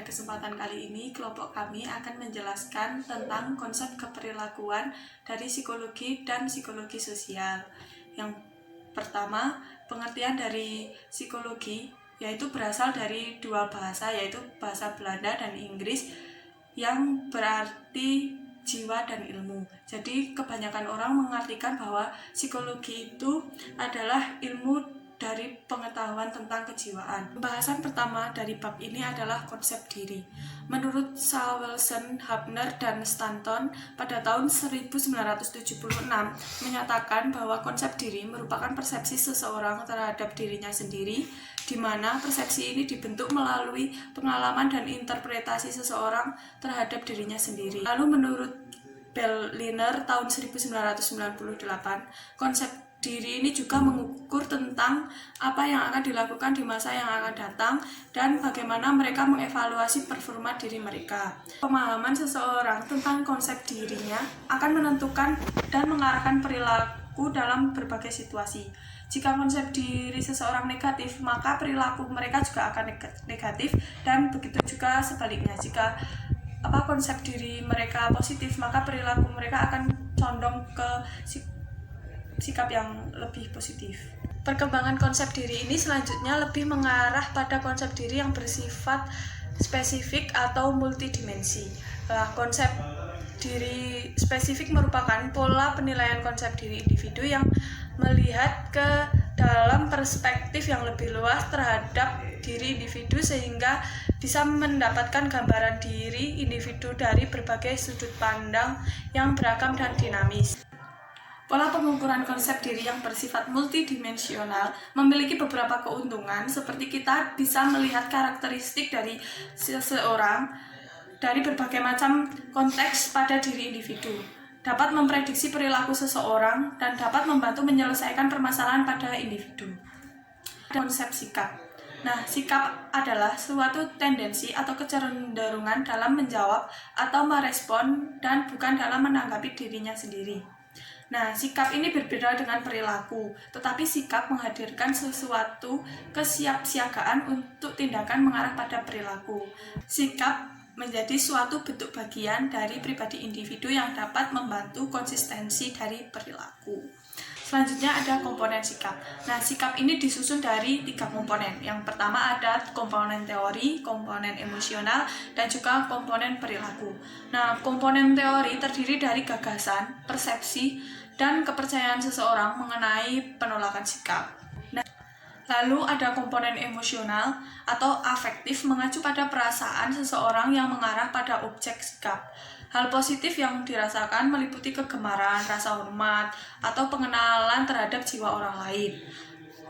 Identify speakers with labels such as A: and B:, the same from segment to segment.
A: kesempatan kali ini, kelompok kami akan menjelaskan tentang konsep keperilakuan dari psikologi dan psikologi sosial. Yang pertama, pengertian dari psikologi yaitu berasal dari dua bahasa, yaitu bahasa Belanda dan Inggris, yang berarti jiwa dan ilmu. Jadi kebanyakan orang mengartikan bahwa psikologi itu adalah ilmu dari pengetahuan tentang kejiwaan. Pembahasan pertama dari bab ini adalah konsep diri. Menurut Samuelson, Hubner, dan Stanton pada tahun 1976 menyatakan bahwa konsep diri merupakan persepsi seseorang terhadap dirinya sendiri, di mana persepsi ini dibentuk melalui pengalaman dan interpretasi seseorang terhadap dirinya sendiri. Lalu menurut Berliner tahun 1998, konsep diri ini juga mengukur tentang apa yang akan dilakukan di masa yang akan datang dan bagaimana mereka mengevaluasi performa diri mereka. Pemahaman seseorang tentang konsep dirinya akan menentukan dan mengarahkan perilaku dalam berbagai situasi. Jika konsep diri seseorang negatif, maka perilaku mereka juga akan negatif, dan begitu juga sebaliknya. Jika konsep diri mereka positif, maka perilaku mereka akan condong ke sikap yang lebih positif. Perkembangan konsep diri ini selanjutnya lebih mengarah pada konsep diri yang bersifat spesifik atau multidimensi. Konsep diri spesifik merupakan pola penilaian konsep diri individu yang melihat ke dalam perspektif yang lebih luas terhadap diri individu sehingga bisa mendapatkan gambaran diri individu dari berbagai sudut pandang yang beragam dan dinamis. Pola pengukuran konsep diri yang bersifat multidimensional memiliki beberapa keuntungan, seperti kita bisa melihat karakteristik dari seseorang dari berbagai macam konteks pada diri individu, dapat memprediksi perilaku seseorang, dan dapat membantu menyelesaikan permasalahan pada individu. Konsep sikap. Sikap adalah suatu tendensi atau kecenderungan dalam menjawab atau merespon dan bukan dalam menanggapi dirinya sendiri. Sikap ini berbeda dengan perilaku, tetapi sikap menghadirkan sesuatu kesiapsiagaan untuk tindakan mengarah pada perilaku. Sikap menjadi suatu bentuk bagian dari pribadi individu yang dapat membantu konsistensi dari perilaku. Selanjutnya ada komponen sikap. Sikap ini disusun dari 3 komponen. Yang pertama ada komponen teori, komponen emosional, dan juga komponen perilaku. Komponen teori terdiri dari gagasan, persepsi, dan kepercayaan seseorang mengenai penolakan sikap. Lalu ada komponen emosional atau afektif, mengacu pada perasaan seseorang yang mengarah pada objek sikap. Hal positif yang dirasakan meliputi kegemaran, rasa hormat, atau pengenalan terhadap jiwa orang lain.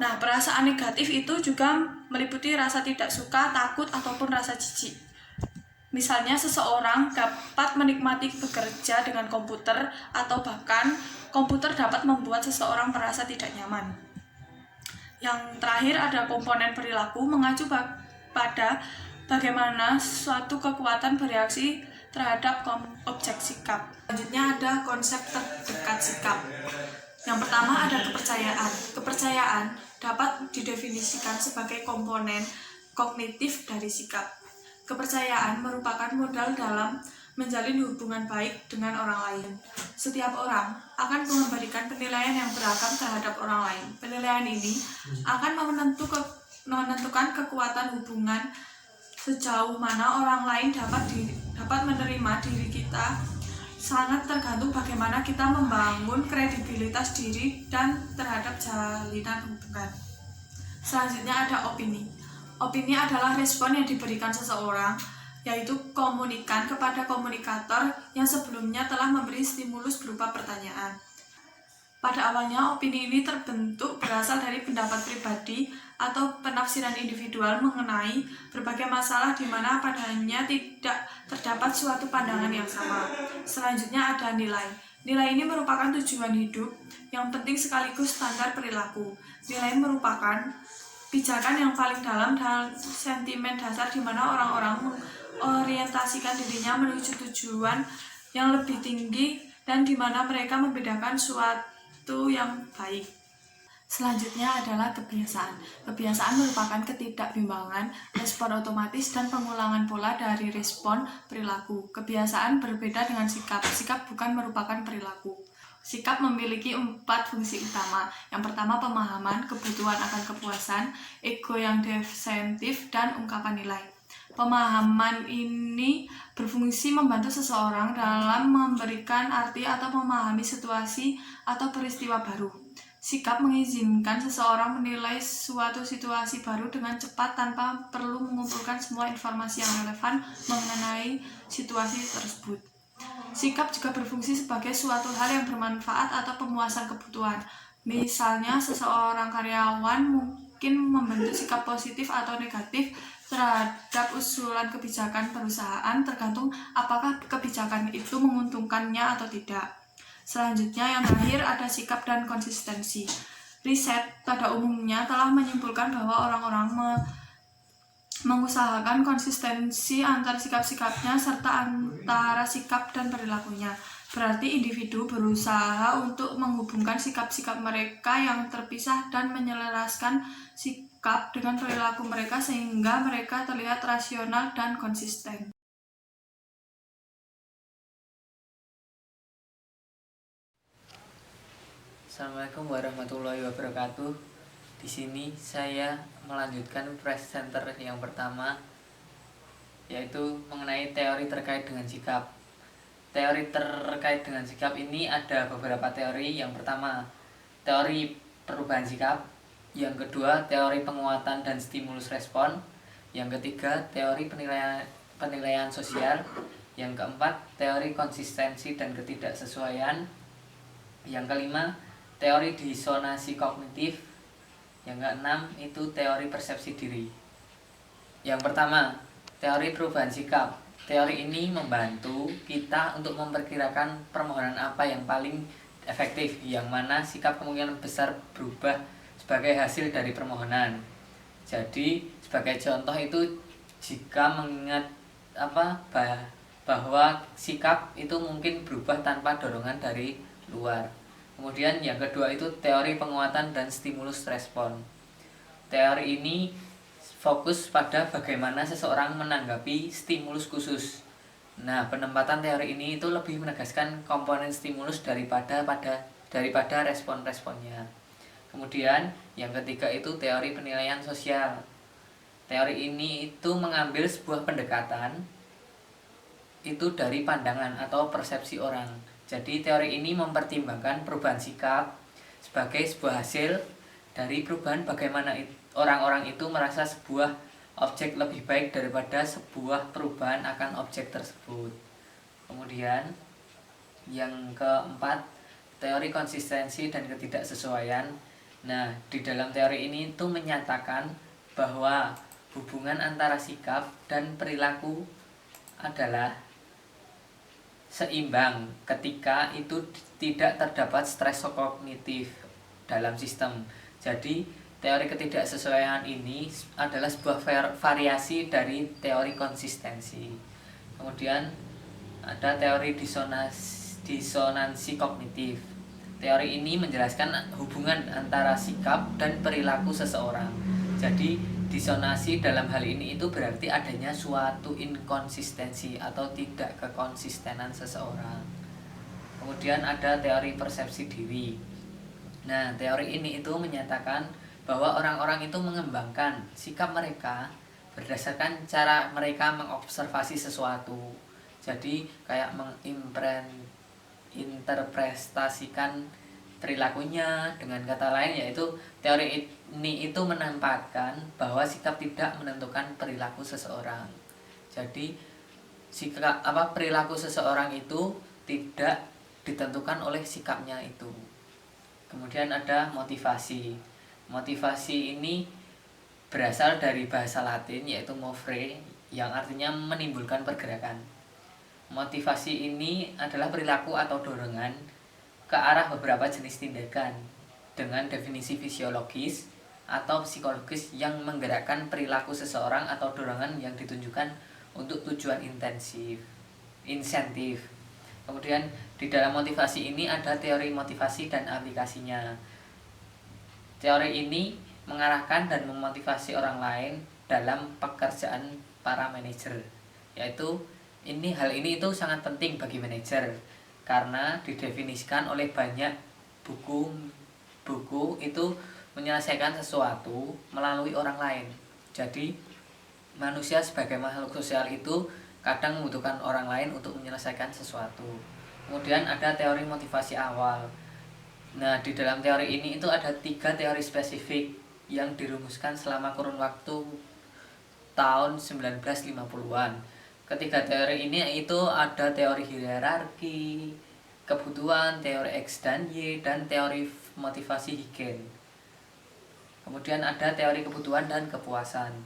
A: Perasaan negatif itu juga meliputi rasa tidak suka, takut, ataupun rasa jijik. Misalnya seseorang dapat menikmati bekerja dengan komputer, atau bahkan komputer dapat membuat seseorang merasa tidak nyaman. Yang terakhir ada komponen perilaku, mengacu pada bagaimana suatu kekuatan bereaksi terhadap objek sikap. Selanjutnya ada konsep terdekat sikap. Yang pertama ada kepercayaan. Kepercayaan dapat didefinisikan sebagai komponen kognitif dari sikap. Kepercayaan merupakan modal dalam menjalin hubungan baik dengan orang lain. Setiap orang akan memberikan penilaian yang beragam terhadap orang lain. Penilaian ini akan menentukan kekuatan hubungan sejauh mana orang lain dapat menerima diri kita. Sangat tergantung bagaimana kita membangun kredibilitas diri dan terhadap jalinan hubungan. Selanjutnya ada opini. Opini adalah respon yang diberikan seseorang, yaitu komunikan kepada komunikator yang sebelumnya telah memberi stimulus berupa pertanyaan. Pada awalnya, opini ini terbentuk berasal dari pendapat pribadi atau penafsiran individual mengenai berbagai masalah di mana padanya tidak terdapat suatu pandangan yang sama. Selanjutnya ada nilai. Nilai ini merupakan tujuan hidup yang penting sekaligus standar perilaku. Nilai merupakan pijakan yang paling dalam dan sentimen dasar di mana orang-orang mengorientasikan dirinya menuju tujuan yang lebih tinggi dan di mana mereka membedakan suatu yang baik. Selanjutnya adalah kebiasaan. Kebiasaan merupakan ketidakbimbangan, respon otomatis, dan pengulangan pola dari respon perilaku. Kebiasaan berbeda dengan sikap. Sikap bukan merupakan perilaku. Sikap memiliki 4 fungsi utama. Yang pertama, pemahaman, kebutuhan akan kepuasan, ego yang defensif, dan ungkapan nilai. Pemahaman ini berfungsi membantu seseorang dalam memberikan arti atau memahami situasi atau peristiwa baru. Sikap mengizinkan seseorang menilai suatu situasi baru dengan cepat tanpa perlu mengumpulkan semua informasi yang relevan mengenai situasi tersebut. Sikap juga berfungsi sebagai suatu hal yang bermanfaat atau pemuasan kebutuhan. Misalnya, seseorang karyawan mungkin membentuk sikap positif atau negatif terhadap usulan kebijakan perusahaan, tergantung apakah kebijakan itu menguntungkannya atau tidak. Selanjutnya, yang terakhir ada sikap dan konsistensi. Riset pada umumnya telah menyimpulkan bahwa orang-orang mengusahakan konsistensi antara sikap-sikapnya serta antara sikap dan perilakunya. Berarti individu berusaha untuk menghubungkan sikap-sikap mereka yang terpisah dan menyelaraskan sikap dengan perilaku mereka sehingga mereka terlihat rasional dan konsisten.
B: Assalamualaikum warahmatullahi wabarakatuh. Di sini saya melanjutkan presenter yang pertama, yaitu mengenai teori terkait dengan sikap. Teori terkait dengan sikap ini ada beberapa teori. Yang pertama, teori perubahan sikap. Yang kedua, teori penguatan dan stimulus respon. Yang ketiga, teori penilaian sosial. Yang keempat, teori konsistensi dan ketidaksesuaian. Yang kelima, teori disonansi kognitif. Yang keenam itu teori persepsi diri. Yang pertama, teori perubahan sikap. Teori ini membantu kita untuk memperkirakan permohonan apa yang paling efektif, yang mana sikap kemungkinan besar berubah sebagai hasil dari permohonan. Jadi sebagai contoh itu, jika mengingat bahwa sikap itu mungkin berubah tanpa dorongan dari luar. Kemudian yang kedua itu teori penguatan dan stimulus respon. Teori ini fokus pada bagaimana seseorang menanggapi stimulus khusus. Nah, penempatan teori ini itu lebih menegaskan komponen stimulus daripada respon-responnya. Kemudian yang ketiga itu teori penilaian sosial. Teori ini itu mengambil sebuah pendekatan itu dari pandangan atau persepsi orang. Jadi teori ini mempertimbangkan perubahan sikap sebagai sebuah hasil dari perubahan bagaimana orang-orang itu merasa sebuah objek lebih baik daripada sebuah perubahan akan objek tersebut. Kemudian yang keempat, teori konsistensi dan ketidaksesuaian. Nah, di dalam teori ini itu menyatakan bahwa hubungan antara sikap dan perilaku adalah seimbang ketika itu tidak terdapat stres kognitif dalam sistem. Jadi teori ketidaksesuaian ini adalah sebuah variasi dari teori konsistensi. Kemudian ada teori disonansi kognitif. Teori ini menjelaskan hubungan antara sikap dan perilaku seseorang. Jadi disonansi dalam hal ini itu berarti adanya suatu inkonsistensi atau tidak kekonsistenan seseorang. Kemudian ada teori persepsi diri. Nah, teori ini itu menyatakan bahwa orang-orang itu mengembangkan sikap mereka berdasarkan cara mereka mengobservasi sesuatu. Jadi kayak menginterpretasikan perilakunya. Dengan kata lain, yaitu teori ini itu menempatkan bahwa sikap tidak menentukan perilaku seseorang. Jadi perilaku seseorang itu tidak ditentukan oleh sikapnya itu. Kemudian ada motivasi. Motivasi ini berasal dari bahasa Latin yaitu movere, yang artinya menimbulkan pergerakan. Motivasi ini adalah perilaku atau dorongan ke arah beberapa jenis tindakan dengan definisi fisiologis atau psikologis yang menggerakkan perilaku seseorang atau dorongan yang ditunjukkan untuk tujuan insentif. Kemudian di dalam motivasi ini ada teori motivasi dan aplikasinya. Teori ini mengarahkan dan memotivasi orang lain dalam pekerjaan para manajer, yaitu hal ini itu sangat penting bagi manajer karena didefinisikan oleh banyak buku itu menyelesaikan sesuatu melalui orang lain. Jadi manusia sebagai makhluk sosial itu kadang membutuhkan orang lain untuk menyelesaikan sesuatu. Kemudian ada teori motivasi awal. Nah, di dalam teori ini itu ada 3 teori spesifik yang dirumuskan selama kurun waktu tahun 1950-an. Ketiga teori ini itu ada teori hierarki kebutuhan, teori X dan Y, dan teori motivasi Huygens. Kemudian ada teori kebutuhan dan kepuasan.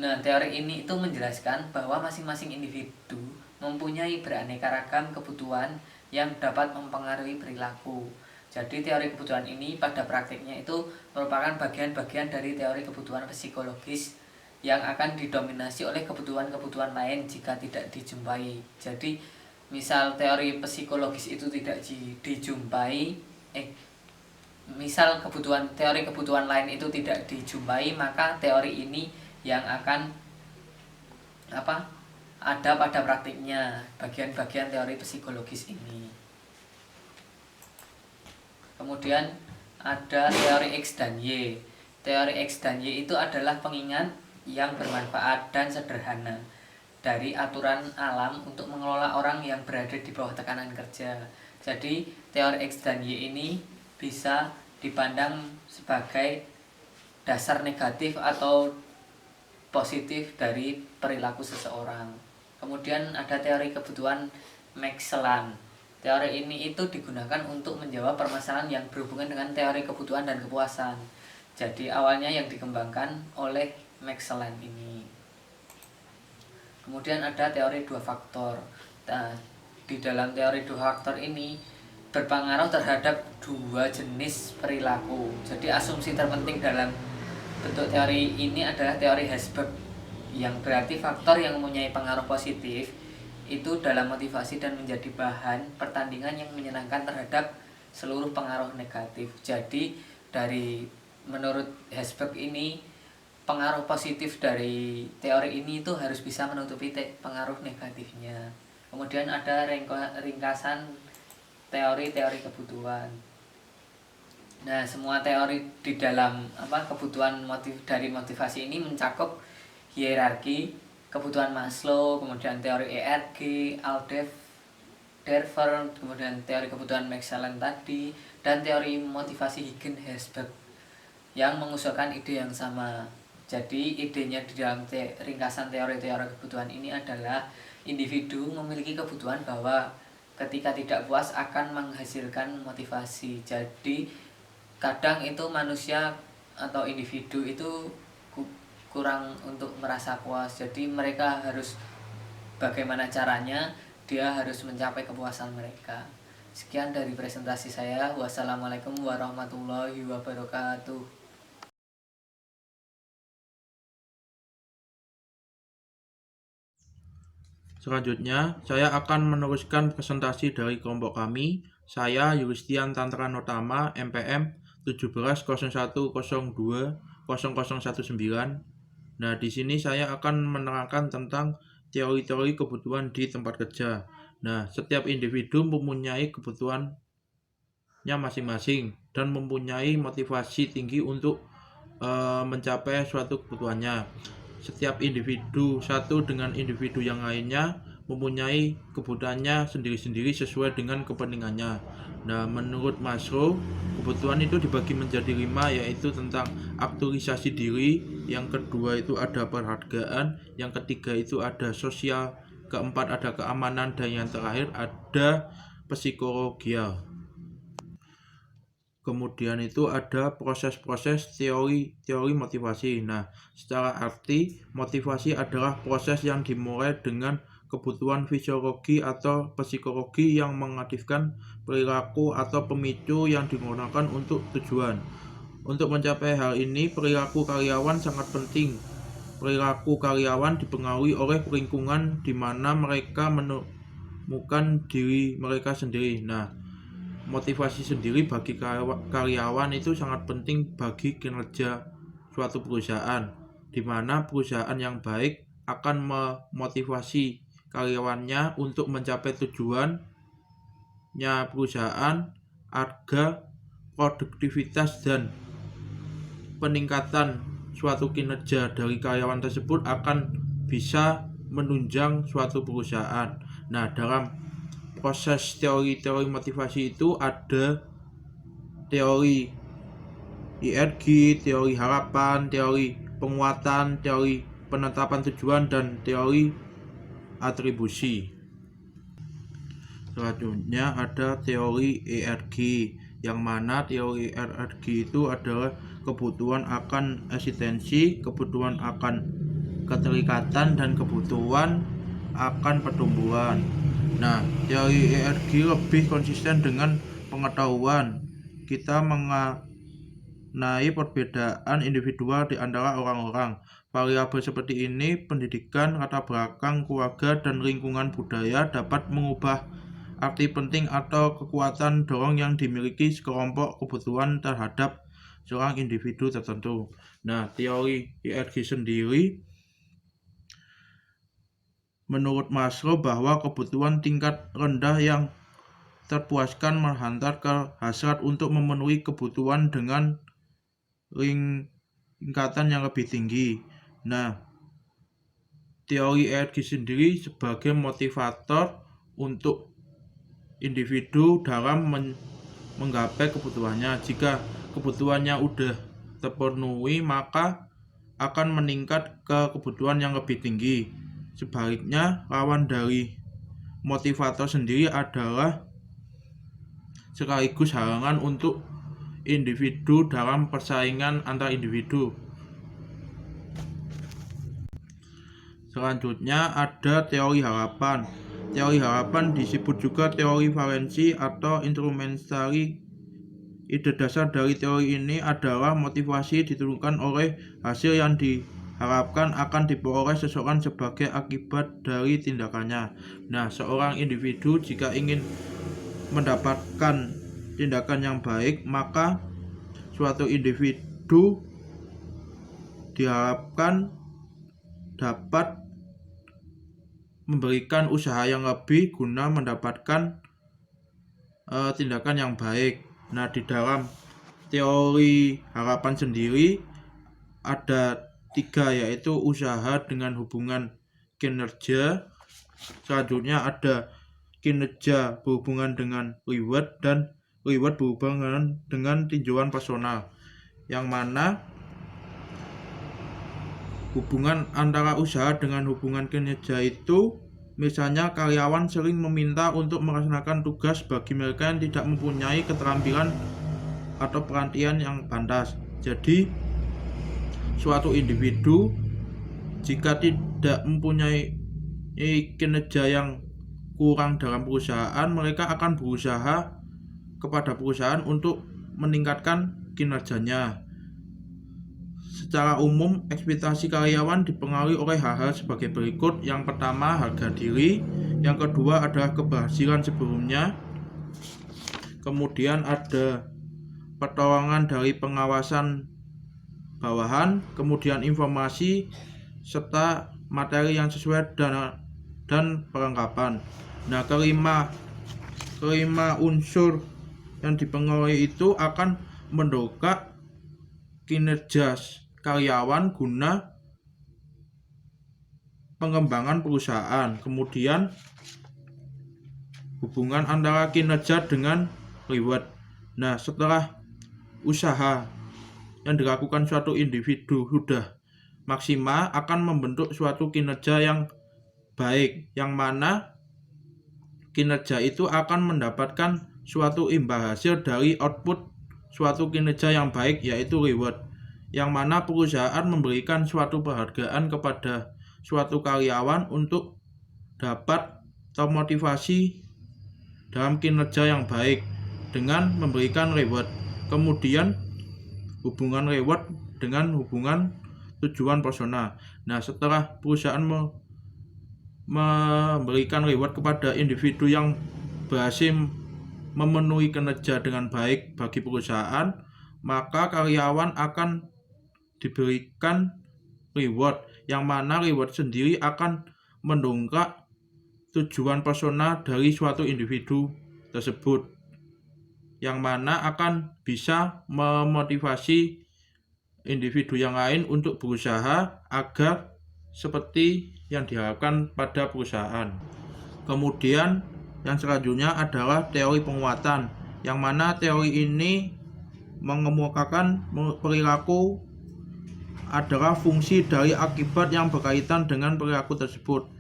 B: Nah, teori ini itu menjelaskan bahwa masing-masing individu mempunyai beraneka ragam kebutuhan yang dapat mempengaruhi perilaku. Jadi teori kebutuhan ini pada praktiknya itu merupakan bagian-bagian dari teori kebutuhan psikologis yang akan didominasi oleh kebutuhan-kebutuhan lain jika tidak dijumpai. Jadi misal teori psikologis itu tidak dijumpai, misal teori kebutuhan lain itu tidak dijumpai, maka teori ini yang akan ada pada praktiknya bagian-bagian teori psikologis ini. Kemudian ada teori X dan Y. Teori X dan Y itu adalah pengingat yang bermanfaat dan sederhana dari aturan alam untuk mengelola orang yang berada di bawah tekanan kerja. Jadi teori X dan Y ini bisa dipandang sebagai dasar negatif atau positif dari perilaku seseorang. Kemudian ada teori kebutuhan Maxwell. Teori ini itu digunakan untuk menjawab permasalahan yang berhubungan dengan teori kebutuhan dan kepuasan. Jadi awalnya yang dikembangkan oleh Maxwell ini. Kemudian ada teori 2 faktor. Nah, di dalam teori 2 faktor ini berpengaruh terhadap 2 jenis perilaku. Jadi asumsi terpenting dalam bentuk teori ini adalah teori Herzberg, yang berarti faktor yang mempunyai pengaruh positif itu dalam motivasi dan menjadi bahan pertandingan yang menyenangkan terhadap seluruh pengaruh negatif. Jadi menurut Herzberg ini, pengaruh positif dari teori ini itu harus bisa menutupi pengaruh negatifnya. Kemudian ada ringkasan teori-teori kebutuhan. Nah, semua teori di dalam kebutuhan dari motivasi ini mencakup hierarki, kebutuhan Maslow, kemudian teori ERG, Alder, kemudian teori kebutuhan Maxwell tadi, dan teori motivasi Huygens-Herzberg yang mengusulkan ide yang sama. Jadi idenya di dalam ringkasan teori-teori kebutuhan ini adalah individu memiliki kebutuhan bahwa ketika tidak puas akan menghasilkan motivasi. Jadi kadang itu manusia atau individu itu kurang untuk merasa puas. Jadi mereka harus bagaimana caranya dia harus mencapai kepuasan mereka. Sekian dari presentasi saya. Wassalamualaikum warahmatullahi wabarakatuh.
C: Selanjutnya, saya akan meneruskan presentasi dari kelompok kami. Saya Yulistian Tantranotama, MPM 1701020019. Nah, di sini saya akan menerangkan tentang teori-teori kebutuhan di tempat kerja. Nah, setiap individu mempunyai kebutuhannya masing-masing dan mempunyai motivasi tinggi untuk mencapai suatu kebutuhannya. Setiap individu satu dengan individu yang lainnya mempunyai kebutuhannya sendiri-sendiri sesuai dengan kepentingannya. Nah, menurut Maslow, kebutuhan itu dibagi menjadi 5, yaitu tentang aktualisasi diri, yang kedua itu ada penghargaan, yang ketiga itu ada sosial, keempat ada keamanan, dan yang terakhir ada psikologial. Kemudian itu ada proses-proses teori motivasi. Nah, secara arti, motivasi adalah proses yang dimulai dengan kebutuhan fisiologi atau psikologi yang mengaktifkan perilaku atau pemicu yang digunakan untuk tujuan. Untuk mencapai hal ini, perilaku karyawan sangat penting. Perilaku karyawan dipengaruhi oleh lingkungan di mana mereka menemukan diri mereka sendiri. Nah, motivasi sendiri bagi karyawan itu sangat penting bagi kinerja suatu perusahaan, di mana perusahaan yang baik akan memotivasi karyawannya untuk mencapai tujuannya perusahaan agar produktivitas dan peningkatan suatu kinerja dari karyawan tersebut akan bisa menunjang suatu perusahaan. Nah, dalam proses teori-teori motivasi itu ada teori IRG, teori harapan, teori penguatan, teori penetapan tujuan, dan teori atribusi. Selanjutnya ada teori ERG, yang mana teori ERG itu adalah kebutuhan akan eksistensi, kebutuhan akan keterikatan, dan kebutuhan akan pertumbuhan. Nah, teori ERG lebih konsisten dengan pengetahuan kita mengenai perbedaan individual di antara orang-orang. Variabel seperti ini, pendidikan, latar belakang, keluarga, dan lingkungan budaya dapat mengubah arti penting atau kekuatan dorong yang dimiliki sekelompok kebutuhan terhadap seorang individu tertentu. Nah, teori ERG sendiri menurut Maslow bahwa kebutuhan tingkat rendah yang terpuaskan menghantar ke hasrat untuk memenuhi kebutuhan dengan tingkatan yang lebih tinggi. Nah, teori ERG sendiri sebagai motivator untuk individu dalam menggapai kebutuhannya. Jika kebutuhannya udah terpenuhi, maka akan meningkat ke kebutuhan yang lebih tinggi. Sebaliknya, lawan dari motivator sendiri adalah sekaligus halangan untuk individu dalam persaingan antar individu. Selanjutnya ada teori harapan. Teori harapan disebut juga teori valensi atau instrumentari. Ide dasar dari teori ini adalah motivasi diturunkan oleh hasil yang diharapkan akan diperoleh seseorang sebagai akibat dari tindakannya. Nah, seorang individu jika ingin mendapatkan tindakan yang baik, maka suatu individu diharapkan dapat memberikan usaha yang lebih guna mendapatkan tindakan yang baik. Nah, di dalam teori harapan sendiri ada 3, yaitu usaha dengan hubungan kinerja. Selanjutnya ada kinerja berhubungan dengan reward, dan reward berhubungan dengan tinjauan personal, yang mana hubungan antara usaha dengan hubungan kinerja itu, misalnya karyawan sering meminta untuk melaksanakan tugas bagi mereka yang tidak mempunyai keterampilan atau pelatihan yang pantas. Jadi, suatu individu jika tidak mempunyai kinerja yang kurang dalam perusahaan, mereka akan berusaha kepada perusahaan untuk meningkatkan kinerjanya. Secara umum, ekspektasi karyawan dipengaruhi oleh hal-hal sebagai berikut. Yang pertama, harga diri. Yang kedua adalah keberhasilan sebelumnya. Kemudian ada pertolongan dari pengawasan bawahan. Kemudian informasi serta materi yang sesuai dan perlengkapan. Nah, kelima unsur yang dipengaruhi itu akan mendongkrak kinerja karyawan guna pengembangan perusahaan. Kemudian hubungan antara kinerja dengan reward. Nah, setelah usaha yang dilakukan suatu individu sudah maksimal, akan membentuk suatu kinerja yang baik, yang mana kinerja itu akan mendapatkan suatu imbal hasil dari output suatu kinerja yang baik, yaitu reward, yang mana perusahaan memberikan suatu penghargaan kepada suatu karyawan untuk dapat termotivasi dalam kinerja yang baik dengan memberikan reward. Kemudian hubungan reward dengan hubungan tujuan personal. Nah, setelah perusahaan memberikan reward kepada individu yang berhasil memenuhi kinerja dengan baik bagi perusahaan, maka karyawan akan diberikan reward, yang mana reward sendiri akan mendongkrak tujuan personal dari suatu individu tersebut, yang mana akan bisa memotivasi individu yang lain untuk berusaha agar seperti yang diharapkan pada perusahaan. Kemudian yang selanjutnya adalah teori penguatan, yang mana teori ini mengemukakan perilaku adalah fungsi dari akibat yang berkaitan dengan perilaku tersebut.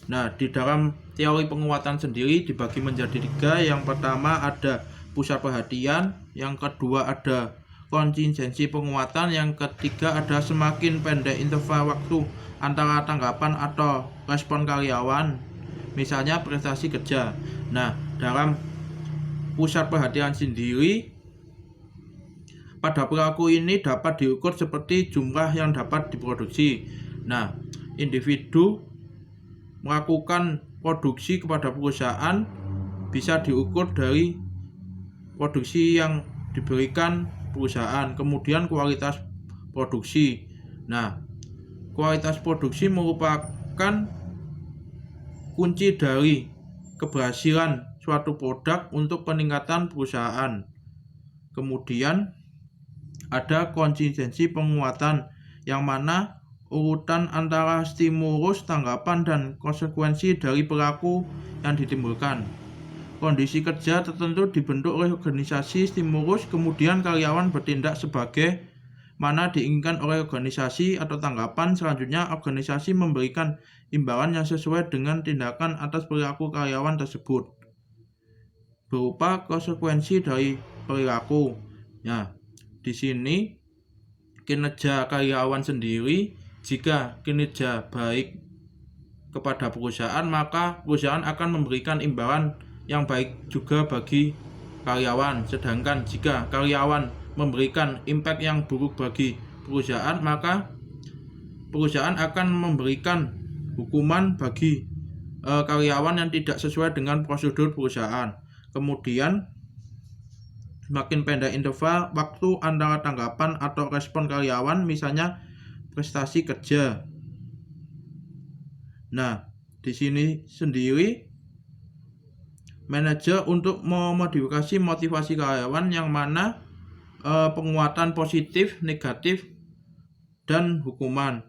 C: Nah, di dalam teori penguatan sendiri dibagi menjadi 3. Yang pertama ada pusat perhatian, yang kedua ada kontingensi penguatan, yang ketiga ada semakin pendek interval waktu antara tanggapan atau respon karyawan, misalnya prestasi kerja. Nah, dalam pusat perhatian sendiri, pada perilaku ini dapat diukur seperti jumlah yang dapat diproduksi. Nah, individu melakukan produksi kepada perusahaan bisa diukur dari produksi yang diberikan perusahaan. Kemudian kualitas produksi. Nah, kualitas produksi merupakan kunci dari keberhasilan suatu produk untuk peningkatan perusahaan. Kemudian ada kontingensi penguatan, yang mana urutan antara stimulus, tanggapan, dan konsekuensi dari perilaku yang ditimbulkan. Kondisi kerja tertentu dibentuk oleh organisasi stimulus, kemudian karyawan bertindak sebagai mana diinginkan oleh organisasi atau tanggapan. Selanjutnya, organisasi memberikan imbalan yang sesuai dengan tindakan atas perilaku karyawan tersebut berupa konsekuensi dari perilaku. Nah, di sini kinerja karyawan sendiri, jika kinerja baik kepada perusahaan, maka perusahaan akan memberikan imbalan yang baik juga bagi karyawan. Sedangkan jika karyawan memberikan impact yang buruk bagi perusahaan, maka perusahaan akan memberikan hukuman bagi karyawan yang tidak sesuai dengan prosedur perusahaan. Kemudian semakin pendek interval waktu antara tanggapan atau respon karyawan, misalnya prestasi kerja. Nah, di sini sendiri manajer untuk memodifikasi motivasi karyawan, yang mana penguatan positif, negatif, dan hukuman.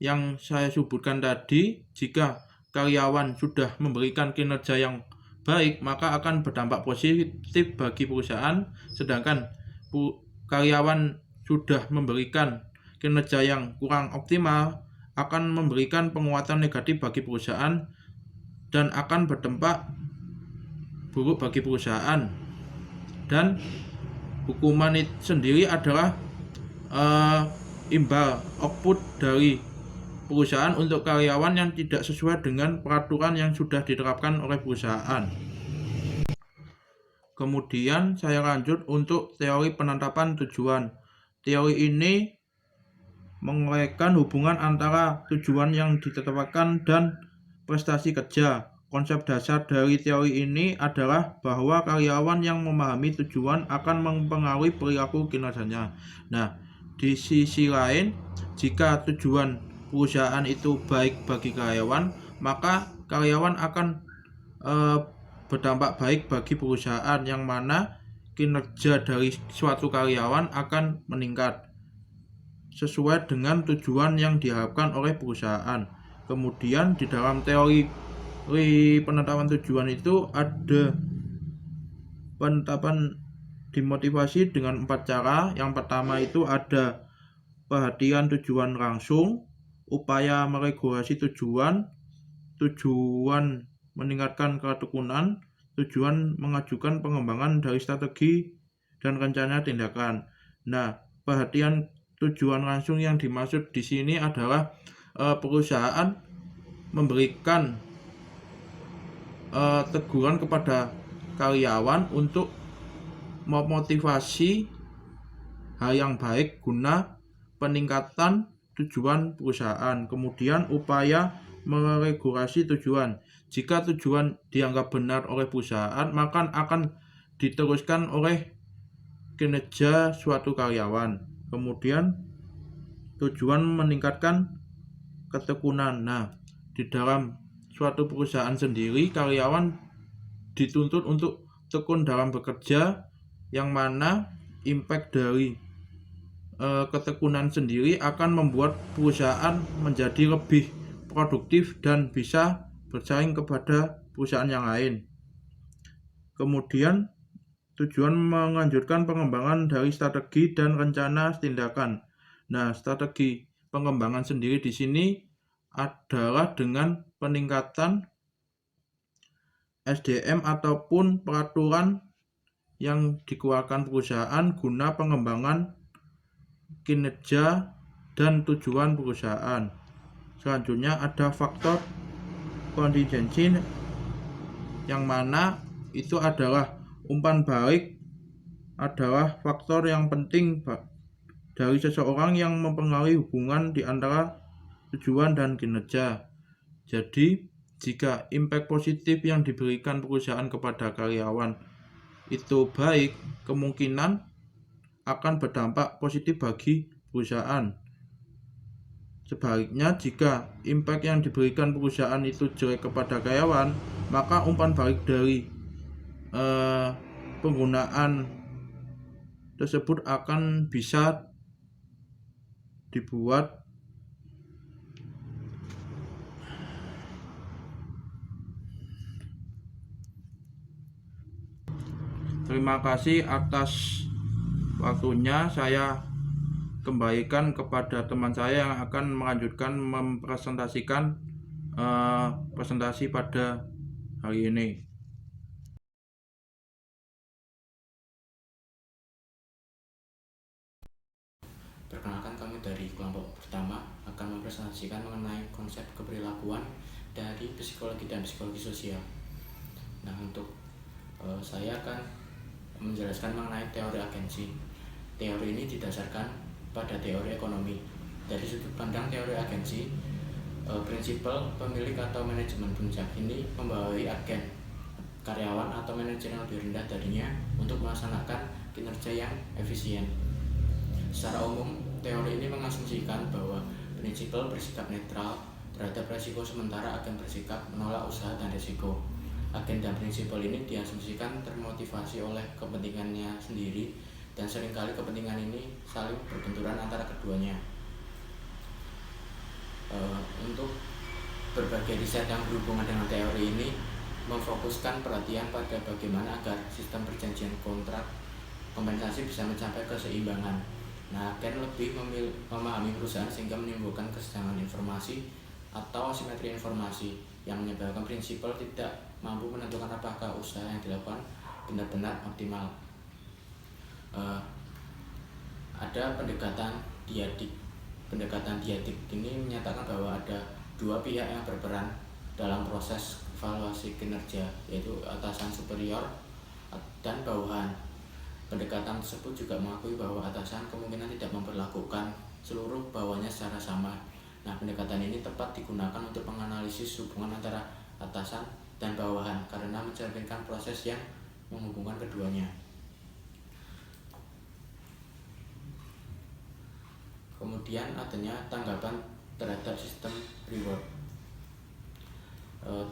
C: Yang saya sebutkan tadi, jika karyawan sudah memberikan kinerja yang baik, maka akan berdampak positif bagi perusahaan. Sedangkan karyawan sudah memberikan kinerja yang kurang optimal, akan memberikan penguatan negatif bagi perusahaan dan akan berdampak buruk bagi perusahaan. Dan hukuman itu sendiri adalah imbal output dari perusahaan untuk karyawan yang tidak sesuai dengan peraturan yang sudah diterapkan oleh perusahaan. Kemudian saya lanjut untuk teori penetapan tujuan. Teori ini menguraikan hubungan antara tujuan yang ditetapkan dan prestasi kerja. Konsep dasar dari teori ini adalah bahwa karyawan yang memahami tujuan akan mempengaruhi perilaku kinerjanya. Nah, di sisi lain, jika tujuan perusahaan itu baik bagi karyawan, maka karyawan akan berdampak baik bagi perusahaan, yang mana kinerja dari suatu karyawan akan meningkat sesuai dengan tujuan yang diharapkan oleh perusahaan. Kemudian di dalam teori penetapan tujuan itu ada penetapan dimotivasi dengan 4 cara. Yang pertama itu ada perhatian tujuan langsung, upaya meregulasi tujuan meningkatkan ketekunan, tujuan mengajukan pengembangan dari strategi dan rencana tindakan. Nah, perhatian tujuan langsung yang dimaksud di sini adalah perusahaan memberikan teguran kepada karyawan untuk memotivasi hal yang baik guna peningkatan tujuan perusahaan. Kemudian upaya meregulasi tujuan. Jika tujuan dianggap benar oleh perusahaan, maka akan diteruskan oleh kinerja suatu karyawan. Kemudian tujuan meningkatkan ketekunan. Nah, di dalam suatu perusahaan sendiri, karyawan dituntut untuk tekun dalam bekerja, yang mana impact dari ketekunan sendiri akan membuat perusahaan menjadi lebih produktif dan bisa bersaing kepada perusahaan yang lain. Kemudian tujuan melanjutkan pengembangan dari strategi dan rencana tindakan. Nah, strategi pengembangan sendiri di sini adalah dengan peningkatan SDM ataupun peraturan yang dikeluarkan perusahaan guna pengembangan kinerja dan tujuan perusahaan. Selanjutnya ada faktor kontingensi, yang mana itu adalah umpan balik adalah faktor yang penting dari seseorang yang mempengaruhi hubungan di antara tujuan dan kinerja. Jadi, jika impact positif yang diberikan perusahaan kepada karyawan itu baik, kemungkinan akan berdampak positif bagi perusahaan. Sebaliknya, jika impact yang diberikan perusahaan itu jelek kepada karyawan, maka umpan balik dari penggunaan tersebut akan bisa dibuat. Terima kasih atas waktunya. Saya kembalikan kepada teman saya yang akan melanjutkan mempresentasikan presentasi pada hari ini.
D: Perkenalkan, kami dari kelompok pertama akan mempresentasikan mengenai konsep keperilakuan dari psikologi dan psikologi sosial. Nah, untuk saya akan menjelaskan mengenai teori agensi. Teori ini didasarkan pada teori ekonomi. Dari sudut pandang teori agensi, prinsipal pemilik atau manajemen puncak ini membawahi agen, karyawan atau manajer yang lebih rendah darinya untuk melaksanakan kinerja yang efisien. Secara umum, teori ini mengasumsikan bahwa prinsipal bersikap netral terhadap resiko, sementara agen bersikap menolak usaha dan resiko. Agen dan prinsipal ini diasumsikan termotivasi oleh kepentingannya sendiri, dan seringkali kepentingan ini saling berbenturan antara keduanya. Untuk berbagai riset yang berhubungan dengan teori ini memfokuskan perhatian pada bagaimana agar sistem perjanjian kontrak kompensasi bisa mencapai keseimbangan. Nah, agen lebih memahami perusahaan sehingga menimbulkan kesenjangan informasi atau asimetri informasi yang menyebabkan prinsipal tidak mampu menentukan apakah usaha yang dilakukan benar-benar optimal. Ada pendekatan diadik. Pendekatan diadik ini menyatakan bahwa ada dua pihak yang berperan dalam proses evaluasi kinerja, yaitu atasan superior dan bawahan. Pendekatan tersebut juga mengakui bahwa atasan kemungkinan tidak memperlakukan seluruh bawahannya secara sama. Nah, pendekatan ini tepat digunakan untuk menganalisis hubungan antara atasan dan bawahan karena mencerminkan proses yang menghubungkan keduanya. Kemudian adanya tanggapan terhadap sistem reward.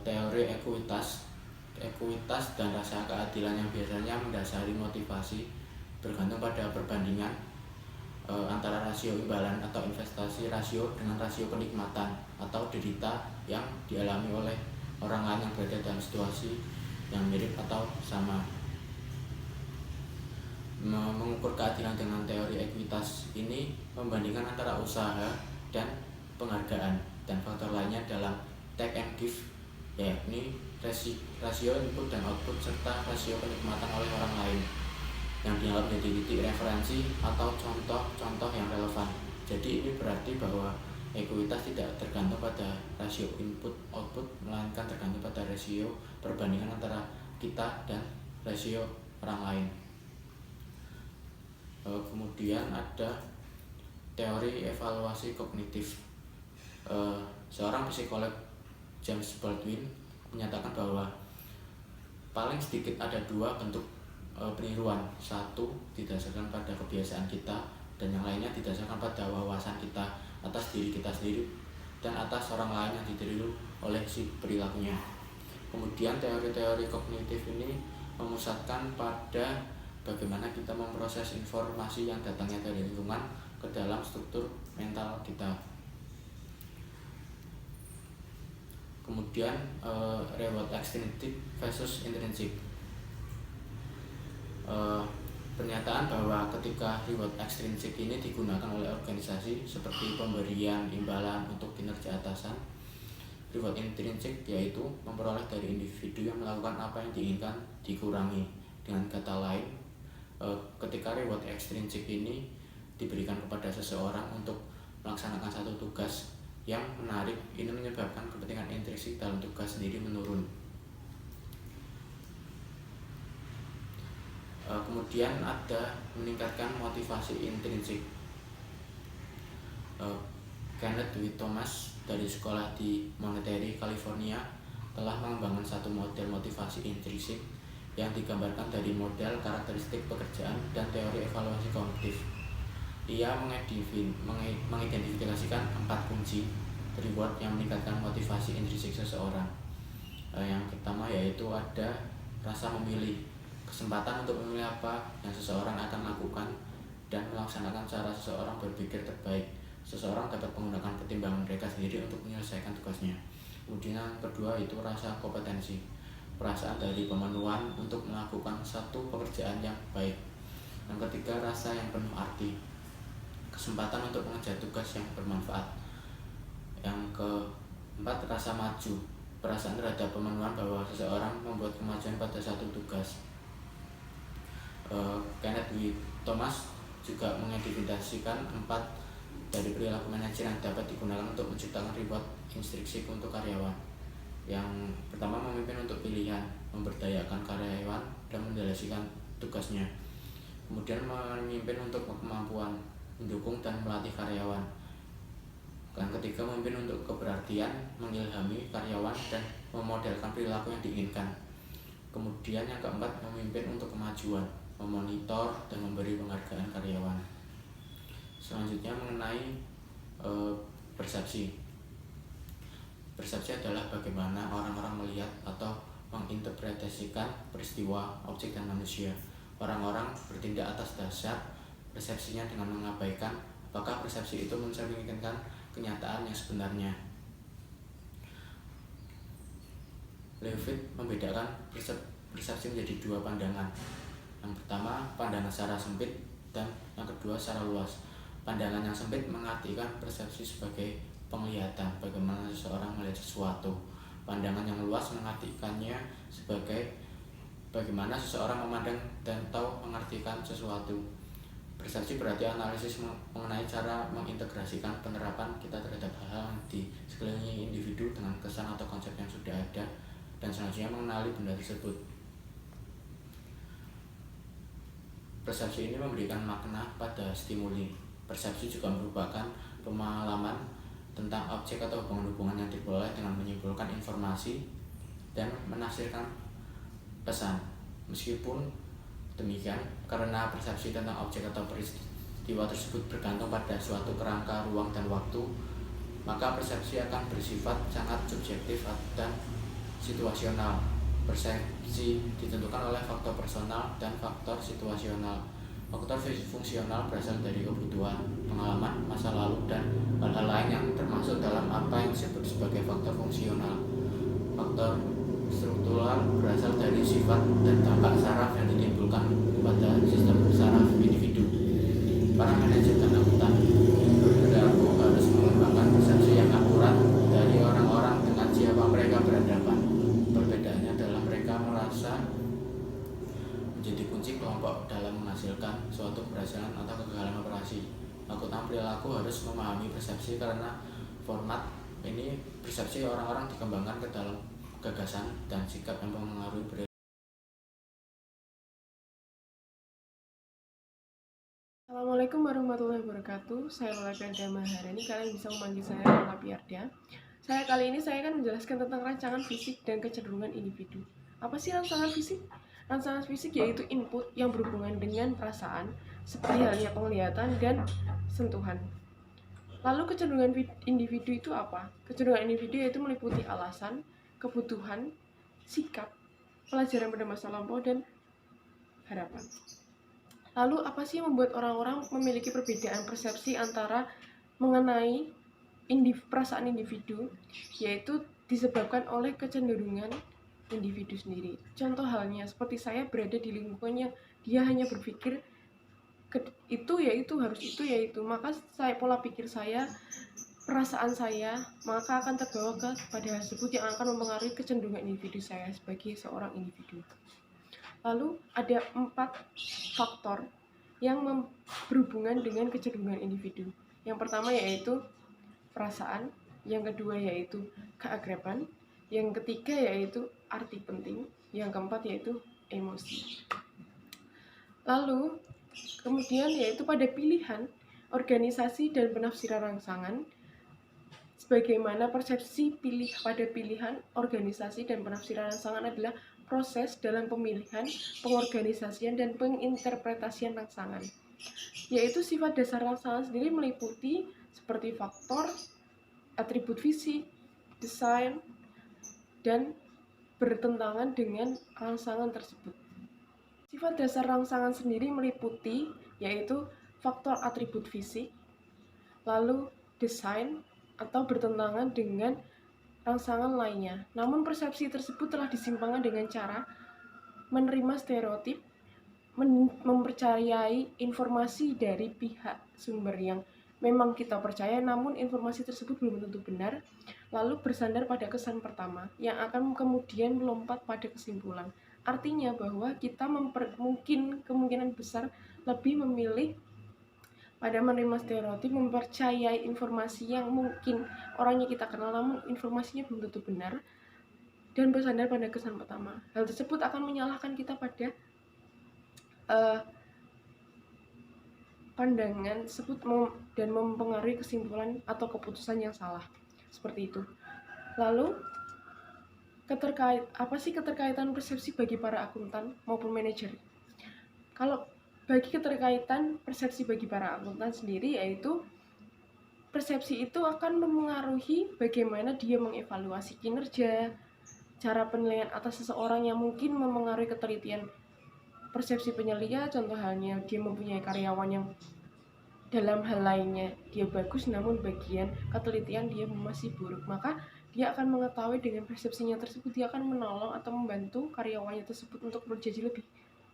D: Teori ekuitas dan rasa keadilan yang biasanya mendasari motivasi bergantung pada perbandingan antara rasio imbalan atau investasi rasio dengan rasio kenikmatan atau derita yang dialami oleh orang lain yang berada dalam situasi yang mirip atau sama. Mengukur keadilan dengan teori ekuitas ini membandingkan antara usaha dan penghargaan dan faktor lainnya dalam take and give, yakni rasio input dan output serta rasio kenikmatan oleh orang lain yang dianggap menjadi titik referensi atau contoh-contoh yang relevan. Jadi ini berarti bahwa ekuitas tidak tergantung pada rasio input output, melainkan tergantung pada rasio perbandingan antara kita dan rasio orang lain. Kemudian ada teori evaluasi kognitif. Seorang psikolog, James Baldwin, menyatakan bahwa paling sedikit ada dua bentuk peniruan. Satu didasarkan pada kebiasaan kita, dan yang lainnya didasarkan pada wawasan kita atas diri kita sendiri dan atas orang lain yang ditiru oleh si perilakunya. Kemudian teori-teori kognitif ini memusatkan pada bagaimana kita memproses informasi yang datangnya dari lingkungan ke dalam struktur mental kita. Kemudian reward extrinsic versus intrinsic. Pernyataan bahwa ketika reward extrinsic ini digunakan oleh organisasi seperti pemberian imbalan untuk kinerja atasan, reward intrinsic yaitu memperoleh dari individu yang melakukan apa yang diinginkan dikurangi. Dengan kata lain, ketika reward extrinsic ini diberikan kepada seseorang untuk melaksanakan satu tugas yang menarik, ini menyebabkan kepentingan intrinsik dalam tugas sendiri menurun. Kemudian ada meningkatkan motivasi intrinsik. Kenneth W. Thomas dari sekolah di Monterey, California telah mengembangkan satu model motivasi intrinsik yang digambarkan dari model karakteristik pekerjaan dan teori evaluasi kognitif. Ia mengidentifikasikan 4 kunci reward yang meningkatkan motivasi intrinsik seseorang. Yang pertama yaitu ada rasa memilih, kesempatan untuk memilih apa yang seseorang akan lakukan dan melaksanakan cara seseorang berpikir terbaik. Seseorang dapat menggunakan pertimbangan mereka sendiri untuk menyelesaikan tugasnya. Kemudian yang kedua itu rasa kompetensi, perasaan dari pemenuhan untuk melakukan satu pekerjaan yang baik. Yang ketiga rasa yang penuh arti, kesempatan untuk mengejar tugas yang bermanfaat. Yang keempat rasa maju, perasaan terhadap pemenuhan bahwa seseorang membuat kemajuan pada satu tugas. Kenneth W. Thomas juga mengidentifikasikan 4 dari perilaku manajer yang dapat digunakan untuk menciptakan reward intrinsik untuk karyawan. Yang pertama, memimpin untuk pilihan, memberdayakan karyawan dan mendelegasikan tugasnya. Kemudian memimpin untuk kemampuan, mendukung dan melatih karyawan. Yang ketiga, memimpin untuk keberartian, mengilhami karyawan dan memodelkan perilaku yang diinginkan. Kemudian yang keempat, memimpin untuk kemajuan, memonitor dan memberi penghargaan karyawan. Selanjutnya mengenai persepsi. Persepsi adalah bagaimana orang-orang melihat atau menginterpretasikan peristiwa, objek, dan manusia. Orang-orang bertindak atas dasar persepsinya dengan mengabaikan apakah persepsi itu mencerminkan kenyataan yang sebenarnya. Leavitt membedakan persepsi menjadi 2 pandangan. Yang pertama, pandangan secara sempit, dan yang kedua secara luas. Pandangan yang sempit mengartikan persepsi sebagai penglihatan, bagaimana seseorang melihat sesuatu. Pandangan yang luas mengartikannya sebagai bagaimana seseorang memandang dan tahu mengartikan sesuatu. Persepsi berarti analisis mengenai cara mengintegrasikan penerapan kita terhadap hal-hal di sekeliling individu dengan kesan atau konsep yang sudah ada, dan selanjutnya mengenali benda tersebut. Persepsi ini memberikan makna pada stimuli. Persepsi juga merupakan pemahaman tentang objek atau hubungan-hubungan yang diperoleh dengan menyimpulkan informasi dan menafsirkan pesan. Meskipun demikian, karena persepsi tentang objek atau peristiwa tersebut bergantung pada suatu kerangka ruang dan waktu, maka persepsi akan bersifat sangat subjektif dan situasional. Persepsi ditentukan oleh faktor personal dan faktor situasional. Faktor fungsional berasal dari kebutuhan, pengalaman, masa lalu, dan hal-hal lain yang termasuk dalam apa yang disebut sebagai faktor fungsional. Faktor struktural berasal dari sifat dan dampak saraf yang ditimbulkan pada sistem saraf individu. Para manajer dan akuntan berperilaku harus mengembangkan persepsi yang akurat dari orang-orang dengan siapa mereka berhadapan. Perbedaannya adalah mereka merasa menjadi kunci kelompok dalam menghasilkan suatu keberhasilan atau kegagalan operasi. Akuntan perilaku harus memahami persepsi karena format ini persepsi orang-orang dikembangkan ke dalam gagasan dan sikap yang mempengaruhi perilaku.
E: Assalamualaikum warahmatullahi wabarakatuh. Saya Lola Piarda Maharani. Kalian bisa memanggil saya Lola Piarda. Kali ini saya akan menjelaskan tentang rancangan fisik dan kecenderungan individu. Apa sih rancangan fisik? Rangsangan fisik yaitu input yang berhubungan dengan perasaan, seperti halnya penglihatan dan sentuhan. Lalu kecenderungan individu itu apa? Kecenderungan individu yaitu meliputi alasan, kebutuhan, sikap, pelajaran pada masa lampau, dan harapan. Lalu apa sih yang membuat orang-orang memiliki perbedaan persepsi antara mengenai perasaan individu, yaitu disebabkan oleh kecenderungan individu sendiri. Contoh halnya seperti saya berada di lingkungan yang dia hanya berpikir itu harus itu, maka pola pikir saya, perasaan saya, maka akan terbawa pada hal tersebut yang akan mempengaruhi kecenderungan individu saya sebagai seorang individu. Lalu ada 4 faktor yang berhubungan dengan kecenderungan individu. Yang pertama yaitu perasaan, yang kedua yaitu keakraban, yang ketiga yaitu arti penting, yang keempat yaitu emosi. Lalu kemudian yaitu pada pilihan, organisasi, dan penafsiran rangsangan. Sebagaimana persepsi pada pilihan, organisasi, dan penafsiran rangsangan adalah proses dalam pemilihan, pengorganisasian, dan penginterpretasian rangsangan. Yaitu sifat dasar rangsangan sendiri meliputi seperti faktor, atribut fisik, desain, dan bertentangan dengan rangsangan tersebut. Sifat dasar rangsangan sendiri meliputi yaitu faktor atribut fisik, lalu desain atau bertentangan dengan rangsangan lainnya. Namun persepsi tersebut telah disimpangkan dengan cara menerima stereotip, mempercayai informasi dari pihak sumber yang memang kita percaya, namun informasi tersebut belum tentu benar, lalu bersandar pada kesan pertama yang akan kemudian melompat pada kesimpulan. Artinya bahwa kita mungkin kemungkinan besar lebih memilih pada menerima stereotip, mempercayai informasi yang mungkin orangnya kita kenal namun informasinya belum tentu benar, dan bersandar pada kesan pertama. Hal tersebut akan menyalahkan kita pada pandangan tersebut dan mempengaruhi kesimpulan atau keputusan yang salah. Seperti itu. Lalu apa sih keterkaitan persepsi bagi para akuntan maupun manajer? Kalau bagi keterkaitan persepsi bagi para akuntan sendiri, yaitu persepsi itu akan memengaruhi bagaimana dia mengevaluasi kinerja, cara penilaian atas seseorang yang mungkin memengaruhi ketelitian persepsi penyelia. Contoh halnya dia mempunyai karyawan yang dalam hal lainnya dia bagus namun bagian ketelitian dia masih buruk, maka dia akan mengetahui dengan persepsinya tersebut dia akan menolong atau membantu karyawannya tersebut untuk menjadi lebih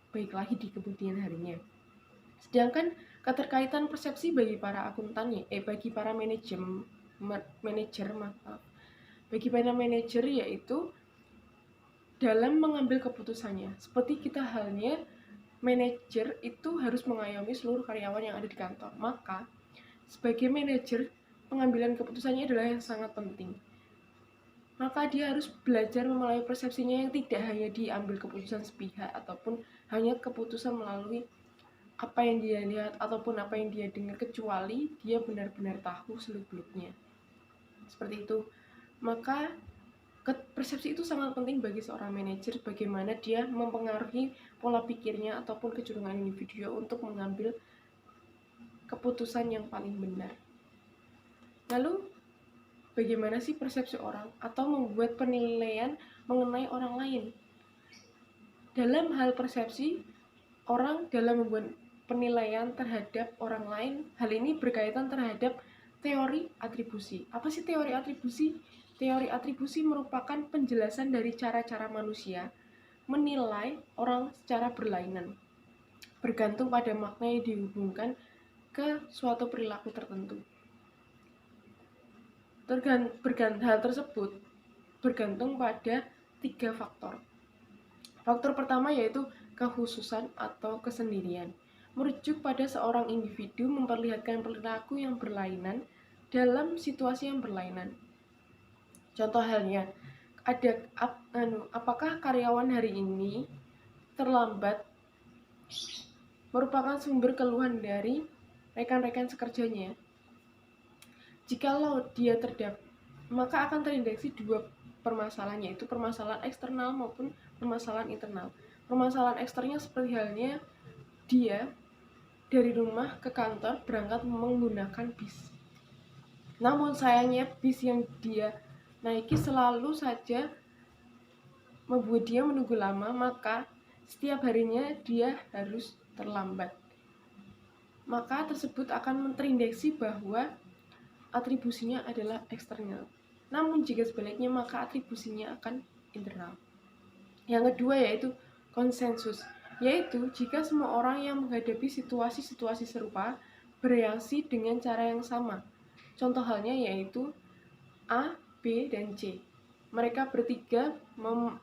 E: baik lagi di kemudian harinya. Sedangkan keterkaitan persepsi bagi para akuntan bagi para manajer yaitu dalam mengambil keputusannya. Seperti kita halnya manajer itu harus mengayomi seluruh karyawan yang ada di kantor. Maka sebagai manajer pengambilan keputusannya adalah yang sangat penting. Maka dia harus belajar melalui persepsinya yang tidak hanya diambil keputusan sepihak ataupun hanya keputusan melalui apa yang dia lihat ataupun apa yang dia dengar, kecuali dia benar-benar tahu seluk-beluknya. Seperti itu. Maka persepsi itu sangat penting bagi seorang manajer, bagaimana dia mempengaruhi pola pikirnya ataupun kecenderungan individu untuk mengambil keputusan yang paling benar. Lalu bagaimana sih persepsi orang atau membuat penilaian mengenai orang lain? Dalam hal persepsi, orang dalam membuat penilaian terhadap orang lain, hal ini berkaitan terhadap teori atribusi. Apa sih teori atribusi? Teori atribusi merupakan penjelasan dari cara-cara manusia menilai orang secara berlainan, bergantung pada makna yang dihubungkan ke suatu perilaku tertentu. Hal tersebut bergantung pada 3 faktor. Faktor pertama yaitu kekhususan atau kesendirian. Merujuk pada seorang individu memperlihatkan perilaku yang berlainan dalam situasi yang berlainan. Contoh halnya, apakah karyawan hari ini terlambat merupakan sumber keluhan dari rekan-rekan sekerjanya? Jikalau dia maka akan terdeteksi 2 permasalahan, yaitu permasalahan eksternal maupun permasalahan internal. Permasalahan eksternnya seperti halnya dia dari rumah ke kantor berangkat menggunakan bis. Namun sayangnya bis yang dia naiki selalu saja membuat dia menunggu lama, maka setiap harinya dia harus terlambat. Maka tersebut akan terindiksi bahwa atribusinya adalah eksternal. Namun jika sebaliknya maka atribusinya akan internal. Yang kedua yaitu konsensus, yaitu jika semua orang yang menghadapi situasi-situasi serupa bereaksi dengan cara yang sama. Contoh halnya yaitu A, B, dan C. Mereka bertiga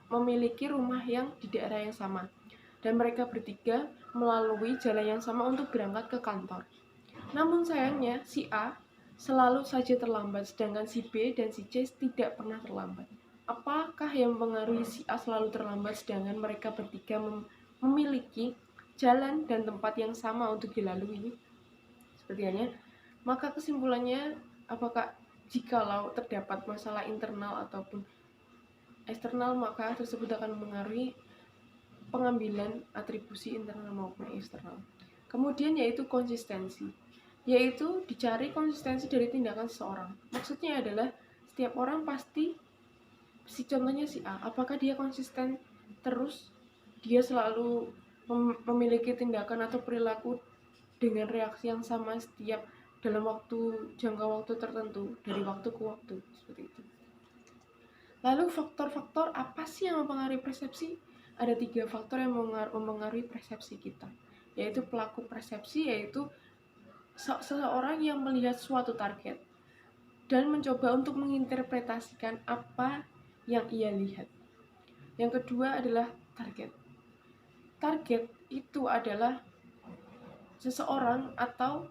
E: memiliki rumah yang di daerah yang sama, dan mereka bertiga melalui jalan yang sama untuk berangkat ke kantor. Namun sayangnya si A selalu saja terlambat, sedangkan si B dan si C tidak pernah terlambat. Apakah yang mempengaruhi si A selalu terlambat sedangkan mereka bertiga memiliki jalan dan tempat yang sama untuk dilalui? Sepertinya, maka kesimpulannya, apakah jikalau terdapat masalah internal ataupun eksternal, maka tersebut akan mempengaruhi pengambilan atribusi internal maupun eksternal. Kemudian yaitu konsistensi, yaitu dicari konsistensi dari tindakan seseorang. Maksudnya adalah setiap orang pasti, contohnya si A, apakah dia konsisten terus, dia selalu memiliki tindakan atau perilaku dengan reaksi yang sama setiap dalam jangka waktu tertentu, dari waktu ke waktu, seperti itu. Lalu faktor-faktor apa sih yang mempengaruhi persepsi? Ada 3 faktor yang mempengaruhi persepsi kita, yaitu pelaku persepsi, yaitu seseorang yang melihat suatu target dan mencoba untuk menginterpretasikan apa yang ia lihat. Yang kedua adalah target. Target itu adalah seseorang atau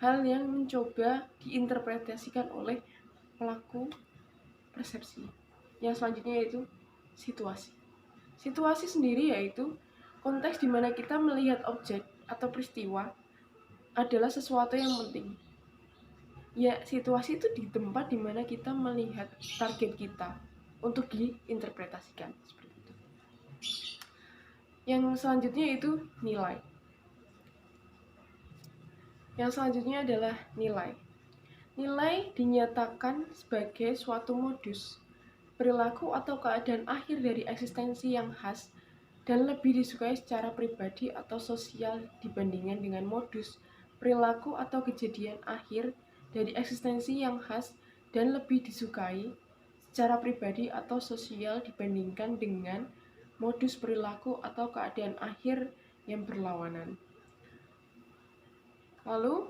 E: hal yang mencoba diinterpretasikan oleh pelaku persepsi. Yang selanjutnya yaitu situasi. Situasi sendiri yaitu konteks di mana kita melihat objek atau peristiwa adalah sesuatu yang penting. Ya, situasi itu di tempat di mana kita melihat target kita untuk diinterpretasikan, seperti itu. Yang selanjutnya itu nilai. Yang selanjutnya adalah nilai. Nilai dinyatakan sebagai suatu modus, perilaku atau keadaan akhir dari eksistensi yang khas dan lebih disukai secara pribadi atau sosial dibandingkan dengan modus, perilaku atau kejadian akhir dari eksistensi yang khas dan lebih disukai secara pribadi atau sosial dibandingkan dengan modus, perilaku atau keadaan akhir yang berlawanan. Lalu,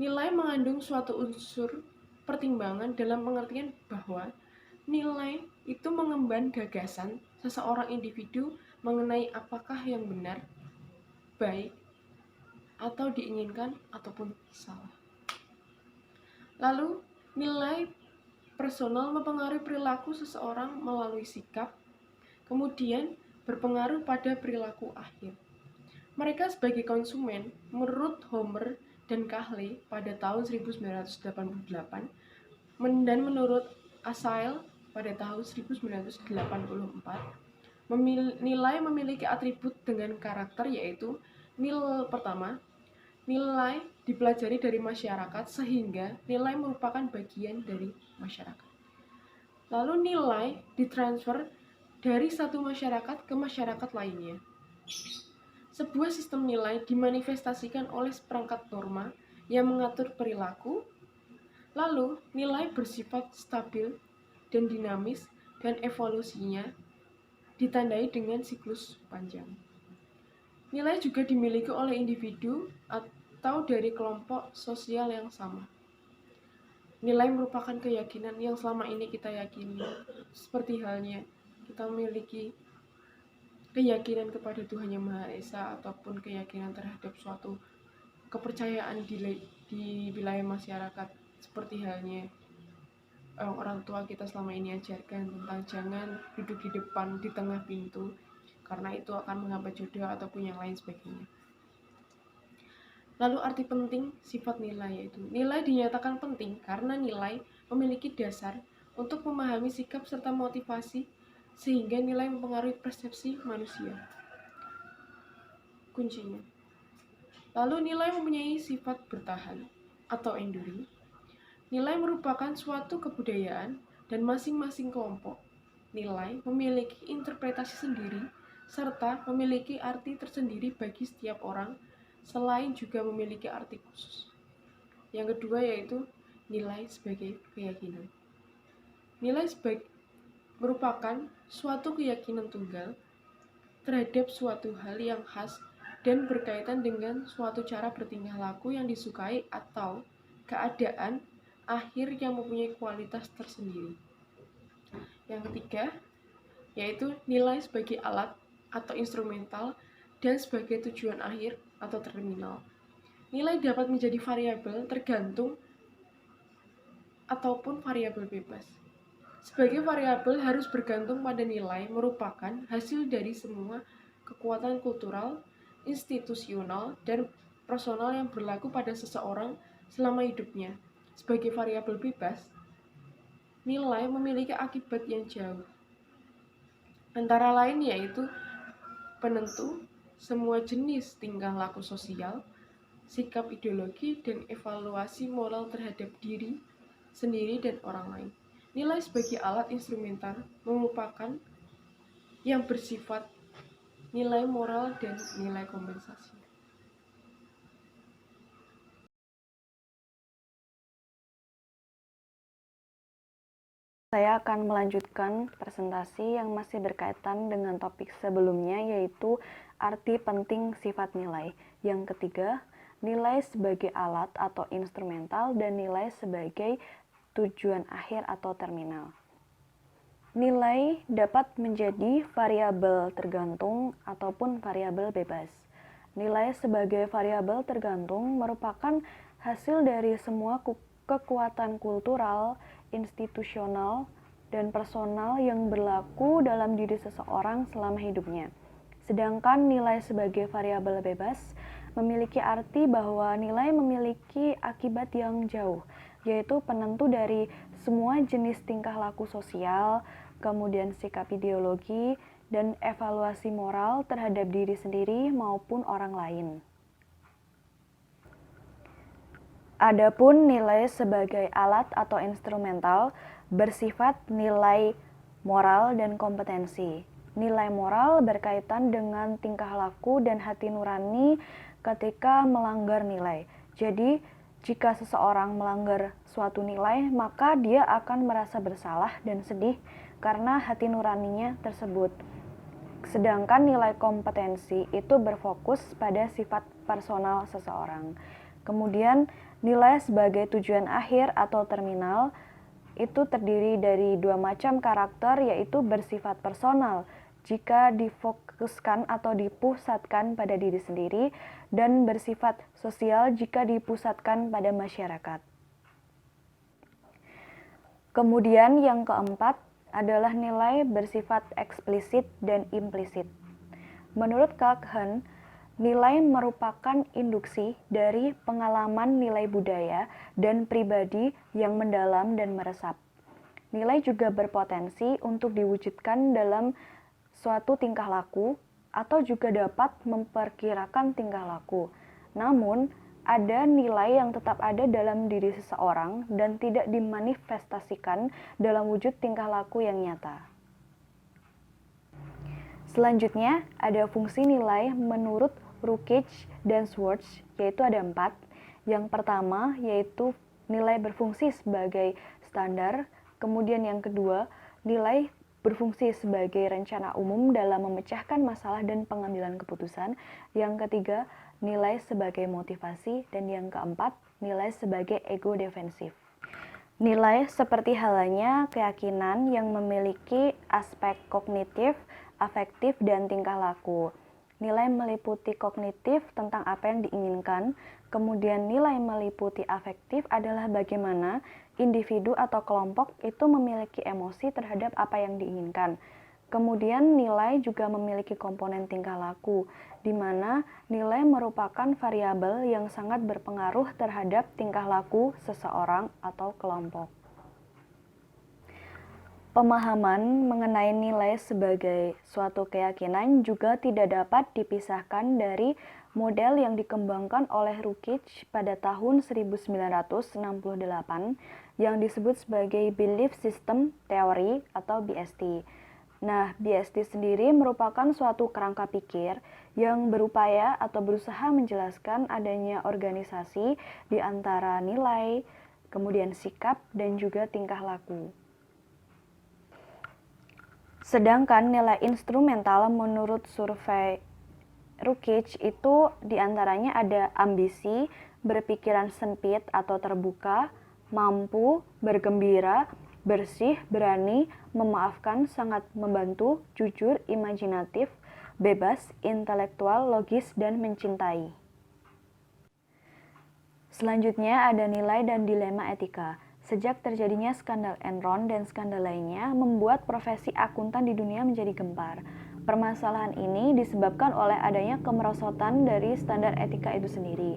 E: nilai mengandung suatu unsur pertimbangan dalam pengertian bahwa nilai itu mengemban gagasan seseorang individu mengenai apakah yang benar, baik, atau diinginkan ataupun salah. Lalu, nilai personal mempengaruhi perilaku seseorang melalui sikap, kemudian berpengaruh pada perilaku akhir. Mereka sebagai konsumen, menurut Homer dan Cahley pada tahun 1988, dan menurut Asail pada tahun 1984, nilai memiliki atribut dengan karakter, yaitu pertama, nilai dipelajari dari masyarakat sehingga nilai merupakan bagian dari masyarakat. Lalu nilai ditransfer dari satu masyarakat ke masyarakat lainnya. Sebuah sistem nilai dimanifestasikan oleh seperangkat norma yang mengatur perilaku. Lalu, nilai bersifat stabil dan dinamis dan evolusinya ditandai dengan siklus panjang. Nilai juga dimiliki oleh individu atau dari kelompok sosial yang sama. Nilai merupakan keyakinan yang selama ini kita yakini, seperti halnya kita memiliki keyakinan kepada Tuhan Yang Maha Esa ataupun keyakinan terhadap suatu kepercayaan di wilayah masyarakat, seperti halnya orang tua kita selama ini ajarkan tentang jangan duduk di depan di tengah pintu karena itu akan menghambat jodoh ataupun yang lain sebagainya. Lalu arti penting sifat nilai, yaitu nilai dinyatakan penting karena nilai memiliki dasar untuk memahami sikap serta motivasi sehingga nilai mempengaruhi persepsi manusia. kuncinya. Lalu nilai mempunyai sifat bertahan atau enduring. Nilai merupakan suatu kebudayaan dan masing-masing kelompok nilai memiliki interpretasi sendiri serta memiliki arti tersendiri bagi setiap orang, selain juga memiliki arti khusus. Yang kedua yaitu nilai sebagai keyakinan. Nilai merupakan suatu keyakinan tunggal terhadap suatu hal yang khas dan berkaitan dengan suatu cara bertingkah laku yang disukai atau keadaan akhir yang mempunyai kualitas tersendiri. Yang ketiga, yaitu nilai sebagai alat atau instrumental dan sebagai tujuan akhir atau terminal. Nilai dapat menjadi variabel tergantung ataupun variabel bebas. Sebagai variabel harus bergantung pada nilai merupakan hasil dari semua kekuatan kultural, institusional, dan personal yang berlaku pada seseorang selama hidupnya. Sebagai variabel bebas, nilai memiliki akibat yang jauh. Antara lain yaitu penentu semua jenis tingkah laku sosial, sikap ideologi, dan evaluasi moral terhadap diri sendiri dan orang lain. Nilai sebagai alat instrumental merupakan yang bersifat nilai moral dan nilai kompensasi.
F: Saya akan melanjutkan presentasi yang masih berkaitan dengan topik sebelumnya, yaitu arti penting sifat nilai. Yang ketiga, nilai sebagai alat atau instrumental dan nilai sebagai tujuan akhir atau terminal. Nilai dapat menjadi variabel tergantung ataupun variabel bebas. Nilai sebagai variabel tergantung merupakan hasil dari semua kekuatan kultural, institusional, dan personal yang berlaku dalam diri seseorang selama hidupnya. Sedangkan nilai sebagai variabel bebas memiliki arti bahwa nilai memiliki akibat yang jauh, yaitu penentu dari semua jenis tingkah laku sosial, kemudian sikap ideologi, dan evaluasi moral terhadap diri sendiri maupun orang lain. Adapun nilai sebagai alat atau instrumental bersifat nilai moral dan kompetensi. Nilai moral berkaitan dengan tingkah laku dan hati nurani ketika melanggar nilai. Jadi, jika seseorang melanggar suatu nilai, maka dia akan merasa bersalah dan sedih karena hati nuraninya tersebut. Sedangkan nilai kompetensi itu berfokus pada sifat personal seseorang. Kemudian, nilai sebagai tujuan akhir atau terminal itu terdiri dari dua macam karakter, yaitu bersifat personal jika difokuskan atau dipusatkan pada diri sendiri, dan bersifat sosial jika dipusatkan pada masyarakat. Kemudian yang keempat adalah nilai bersifat eksplisit dan implisit. Menurut Kagan, nilai merupakan induksi dari pengalaman nilai budaya dan pribadi yang mendalam dan meresap. Nilai juga berpotensi untuk diwujudkan dalam suatu tingkah laku atau juga dapat memperkirakan tingkah laku. Namun, ada nilai yang tetap ada dalam diri seseorang dan tidak dimanifestasikan dalam wujud tingkah laku yang nyata. Selanjutnya, ada fungsi nilai menurut Lukács dan Schwartz, yaitu ada 4. Yang pertama yaitu nilai berfungsi sebagai standar, kemudian yang kedua nilai berfungsi sebagai rencana umum dalam memecahkan masalah dan pengambilan keputusan, yang ketiga nilai sebagai motivasi, dan yang keempat nilai sebagai ego defensif. Nilai seperti halnya keyakinan yang memiliki aspek kognitif, afektif, dan tingkah laku. Nilai meliputi kognitif tentang apa yang diinginkan, kemudian nilai meliputi afektif adalah bagaimana individu atau kelompok itu memiliki emosi terhadap apa yang diinginkan. Kemudian nilai juga memiliki komponen tingkah laku, di mana nilai merupakan variabel yang sangat berpengaruh terhadap tingkah laku seseorang atau kelompok. Pemahaman mengenai nilai sebagai suatu keyakinan juga tidak dapat dipisahkan dari model yang dikembangkan oleh Lukács pada tahun 1968 yang disebut sebagai Belief System Theory atau BST. Nah, BST sendiri merupakan suatu kerangka pikir yang berupaya atau berusaha menjelaskan adanya organisasi di antara nilai, kemudian sikap, dan juga tingkah laku. Sedangkan nilai instrumental menurut survei Lukács itu diantaranya ada ambisi, berpikiran sempit atau terbuka, mampu, bergembira, bersih, berani, memaafkan, sangat membantu, jujur, imajinatif, bebas, intelektual, logis, dan mencintai. Selanjutnya ada nilai dan dilema etika. Sejak terjadinya skandal Enron dan skandal lainnya membuat profesi akuntan di dunia menjadi gempar. Permasalahan ini disebabkan oleh adanya kemerosotan dari standar etika itu sendiri.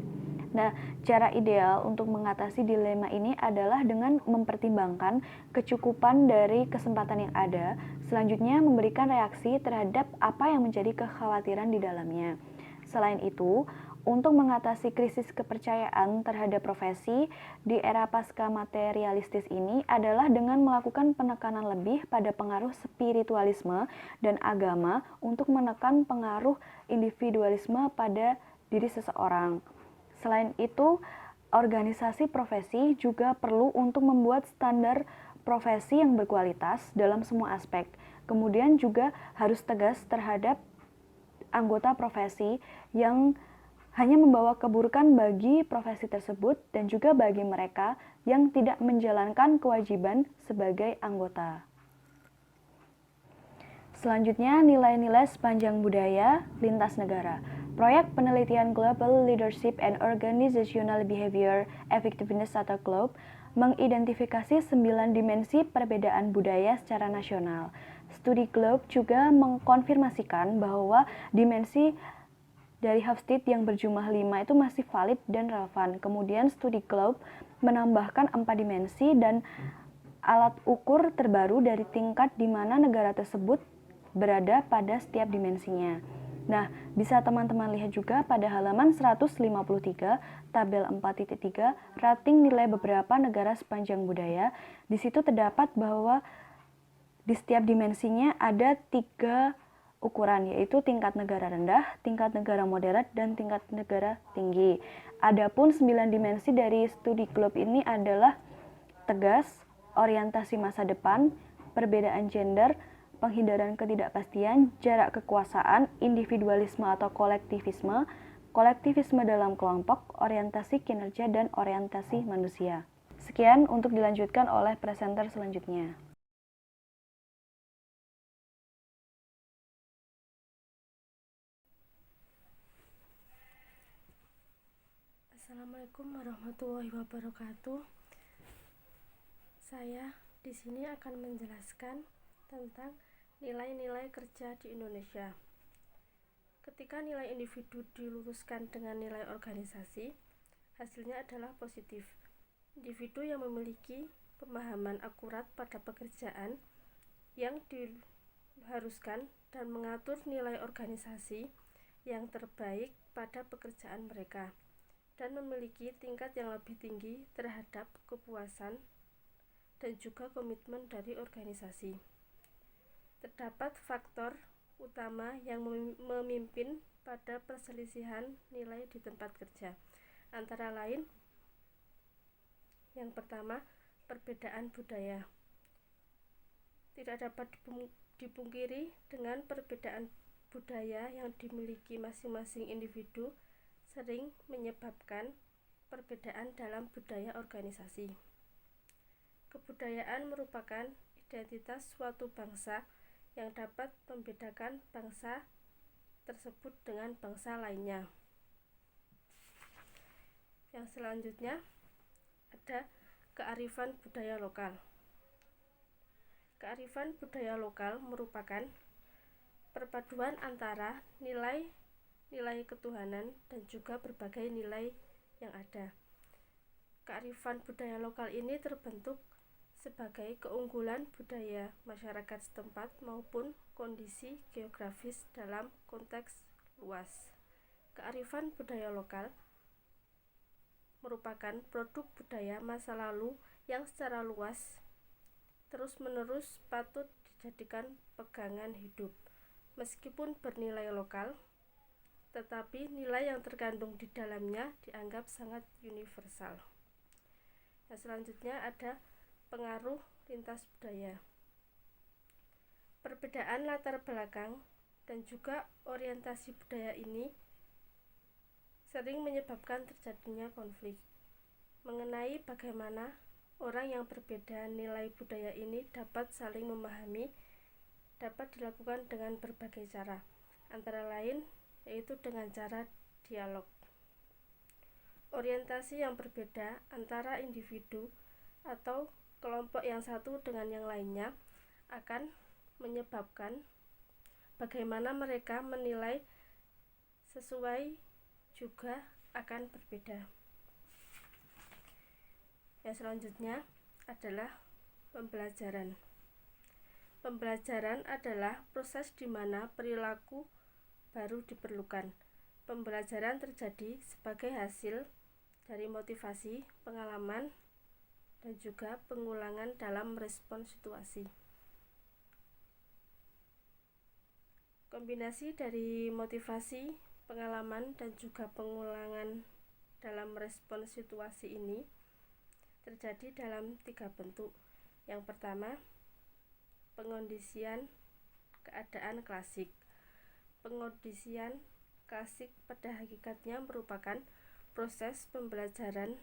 F: Nah, cara ideal untuk mengatasi dilema ini adalah dengan mempertimbangkan kecukupan dari kesempatan yang ada, selanjutnya memberikan reaksi terhadap apa yang menjadi kekhawatiran di dalamnya. Selain itu, untuk mengatasi krisis kepercayaan terhadap profesi di era pasca materialistis ini adalah dengan melakukan penekanan lebih pada pengaruh spiritualisme dan agama untuk menekan pengaruh individualisme pada diri seseorang. Selain itu, organisasi profesi juga perlu untuk membuat standar profesi yang berkualitas dalam semua aspek. Kemudian juga harus tegas terhadap anggota profesi yang hanya membawa keburukan bagi profesi tersebut dan juga bagi mereka yang tidak menjalankan kewajiban sebagai anggota. Selanjutnya, nilai-nilai sepanjang budaya lintas negara. Proyek penelitian Global Leadership and Organizational Behavior Effectiveness atau GLOBE mengidentifikasi 9 dimensi perbedaan budaya secara nasional. Studi GLOBE juga mengkonfirmasikan bahwa dimensi dari Hofstede yang berjumlah 5 itu masih valid dan relevan. Kemudian studi GLOBE menambahkan 4 dimensi dan alat ukur terbaru dari tingkat di mana negara tersebut berada pada setiap dimensinya. Nah, bisa teman-teman lihat juga pada halaman 153, tabel 4.3, rating nilai beberapa negara sepanjang budaya. Di situ terdapat bahwa di setiap dimensinya ada 3 ukuran, yaitu tingkat negara rendah, tingkat negara moderat, dan tingkat negara tinggi. Adapun 9 dimensi dari studi GLOBE ini adalah tegas, orientasi masa depan, perbedaan gender, penghindaran ketidakpastian, jarak kekuasaan, individualisme atau kolektivisme, kolektivisme dalam kelompok, orientasi kinerja, dan orientasi manusia. Sekian untuk dilanjutkan oleh presenter selanjutnya.
G: Assalamualaikum warahmatullahi wabarakatuh. Saya di sini akan menjelaskan tentang nilai-nilai kerja di Indonesia. Ketika nilai individu diluruskan dengan nilai organisasi, hasilnya adalah positif. Individu yang memiliki pemahaman akurat pada pekerjaan yang diharuskan dan mengatur nilai organisasi yang terbaik pada pekerjaan mereka, dan memiliki tingkat yang lebih tinggi terhadap kepuasan dan juga komitmen dari organisasi. Terdapat faktor utama yang memimpin pada perselisihan nilai di tempat kerja, antara lain yang pertama, perbedaan budaya. Tidak dapat dipungkiri dengan perbedaan budaya yang dimiliki masing-masing individu sering menyebabkan perbedaan dalam budaya organisasi. Kebudayaan merupakan identitas suatu bangsa yang dapat membedakan bangsa tersebut dengan bangsa lainnya. Yang selanjutnya ada kearifan budaya lokal. Kearifan budaya lokal merupakan perpaduan antara nilai ketuhanan dan juga berbagai nilai yang ada. Kearifan budaya lokal ini terbentuk sebagai keunggulan budaya masyarakat setempat maupun kondisi geografis dalam konteks luas. Kearifan budaya lokal merupakan produk budaya masa lalu yang secara luas terus-menerus patut dijadikan pegangan hidup. Meskipun bernilai lokal, tetapi nilai yang terkandung di dalamnya dianggap sangat universal. Yang selanjutnya ada pengaruh lintas budaya. Perbedaan latar belakang dan juga orientasi budaya ini sering menyebabkan terjadinya konflik mengenai bagaimana orang yang berbeda nilai budaya ini dapat saling memahami. Dapat dilakukan dengan berbagai cara, antara lain yaitu dengan cara dialog. Orientasi yang berbeda antara individu atau kelompok yang satu dengan yang lainnya akan menyebabkan bagaimana mereka menilai sesuai juga akan berbeda. Yang selanjutnya adalah pembelajaran. Pembelajaran adalah proses di mana perilaku baru diperlukan. Pembelajaran terjadi sebagai hasil dari motivasi, pengalaman, dan juga pengulangan dalam respon situasi. Kombinasi dari motivasi, pengalaman, dan juga pengulangan dalam respon situasi ini terjadi dalam 3 bentuk. Yang pertama, pengondisian keadaan klasik. Pengondisian klasik pada hakikatnya merupakan proses pembelajaran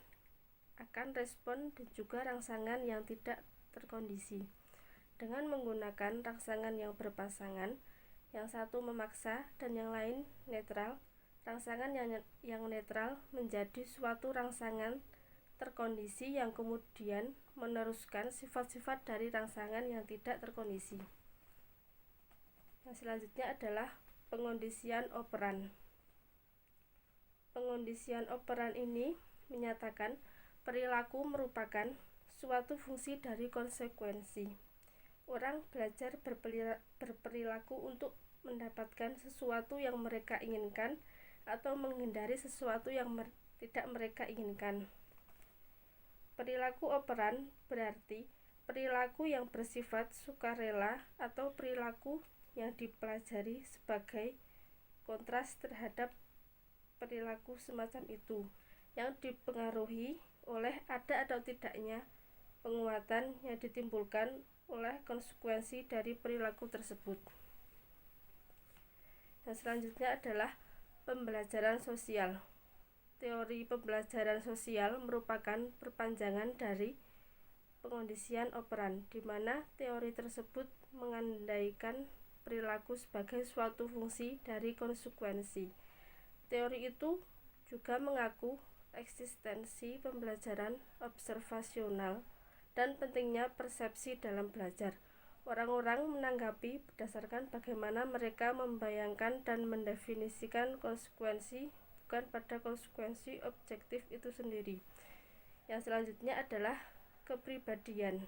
G: akan respon dan juga rangsangan yang tidak terkondisi. Dengan menggunakan rangsangan yang berpasangan, yang satu memaksa dan yang lain netral, rangsangan yang netral menjadi suatu rangsangan terkondisi yang kemudian meneruskan sifat-sifat dari rangsangan yang tidak terkondisi. Yang selanjutnya adalah pengondisian operan. Pengondisian operan ini menyatakan perilaku merupakan suatu fungsi dari konsekuensi. Orang belajar berperilaku untuk mendapatkan sesuatu yang mereka inginkan atau menghindari sesuatu yang tidak mereka inginkan. Perilaku operan berarti perilaku yang bersifat sukarela atau perilaku yang dipelajari sebagai kontras terhadap perilaku semacam itu yang dipengaruhi oleh ada atau tidaknya penguatan yang ditimbulkan oleh konsekuensi dari perilaku tersebut. Yang selanjutnya adalah pembelajaran sosial. Teori pembelajaran sosial merupakan perpanjangan dari pengondisian operan, di mana teori tersebut mengandaikan perilaku sebagai suatu fungsi dari konsekuensi. Teori itu juga mengaku eksistensi pembelajaran observasional dan pentingnya persepsi dalam belajar. Orang-orang menanggapi berdasarkan bagaimana mereka membayangkan dan mendefinisikan konsekuensi, bukan pada konsekuensi objektif itu sendiri. Yang selanjutnya adalah kepribadian.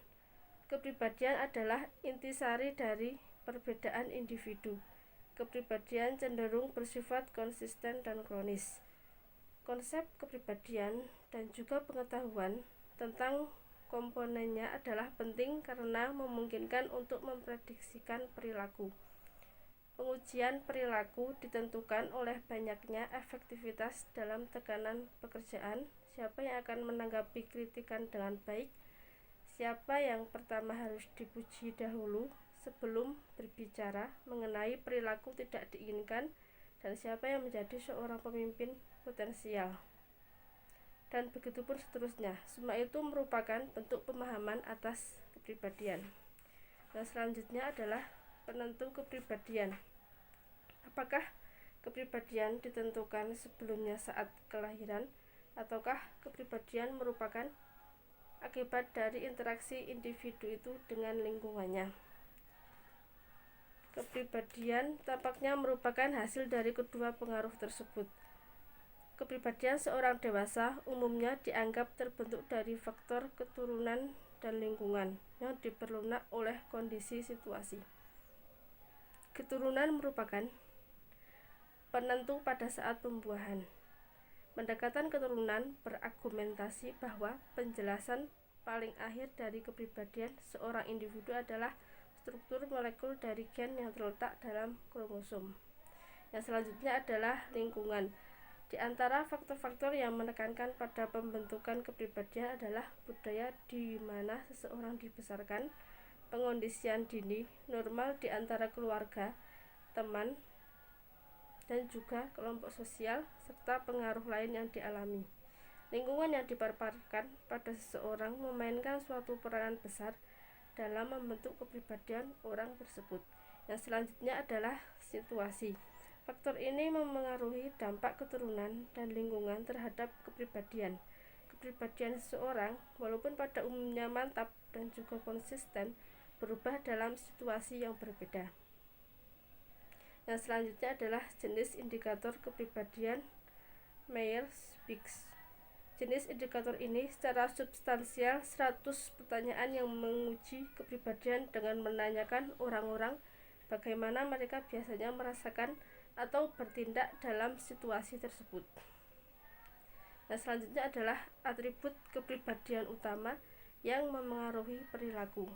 G: Kepribadian adalah intisari dari perbedaan individu. Kepribadian cenderung bersifat konsisten dan kronis. Konsep kepribadian dan juga pengetahuan tentang komponennya adalah penting karena memungkinkan untuk memprediksikan perilaku. Pengujian perilaku ditentukan oleh banyaknya efektivitas dalam tekanan pekerjaan, siapa yang akan menanggapi kritikan dengan baik, siapa yang pertama harus dipuji dahulu sebelum berbicara mengenai perilaku tidak diinginkan, dan siapa yang menjadi seorang pemimpin potensial. Dan begitu pun seterusnya. Semua itu merupakan bentuk pemahaman atas kepribadian. Nah, selanjutnya adalah penentu kepribadian. Apakah kepribadian ditentukan sebelumnya saat kelahiran, ataukah kepribadian merupakan akibat dari interaksi individu itu dengan lingkungannya? Kepribadian tampaknya merupakan hasil dari kedua pengaruh tersebut. Kepribadian seorang dewasa umumnya dianggap terbentuk dari faktor keturunan dan lingkungan yang diperlunak oleh kondisi situasi. Keturunan merupakan penentu pada saat pembuahan. Pendekatan keturunan berargumentasi bahwa penjelasan paling akhir dari kepribadian seorang individu adalah struktur molekul dari gen yang terletak dalam kromosom. Yang selanjutnya adalah lingkungan. Di antara faktor-faktor yang menekankan pada pembentukan kepribadian adalah budaya di mana seseorang dibesarkan, pengondisian dini, normal di antara keluarga, teman, dan juga kelompok sosial, serta pengaruh lain yang dialami. Lingkungan yang dipaparkan pada seseorang memainkan suatu peranan besar dalam membentuk kepribadian orang tersebut. Yang selanjutnya adalah situasi. Faktor ini memengaruhi dampak keturunan dan lingkungan terhadap kepribadian. Kepribadian seseorang, walaupun pada umumnya mantap dan juga konsisten, berubah dalam situasi yang berbeda. Yang selanjutnya adalah jenis indikator kepribadian Myers-Briggs. Jenis indikator ini secara substansial 100 pertanyaan yang menguji kepribadian dengan menanyakan orang-orang bagaimana mereka biasanya merasakan atau bertindak dalam situasi tersebut. Yang selanjutnya adalah atribut kepribadian utama yang memengaruhi perilaku.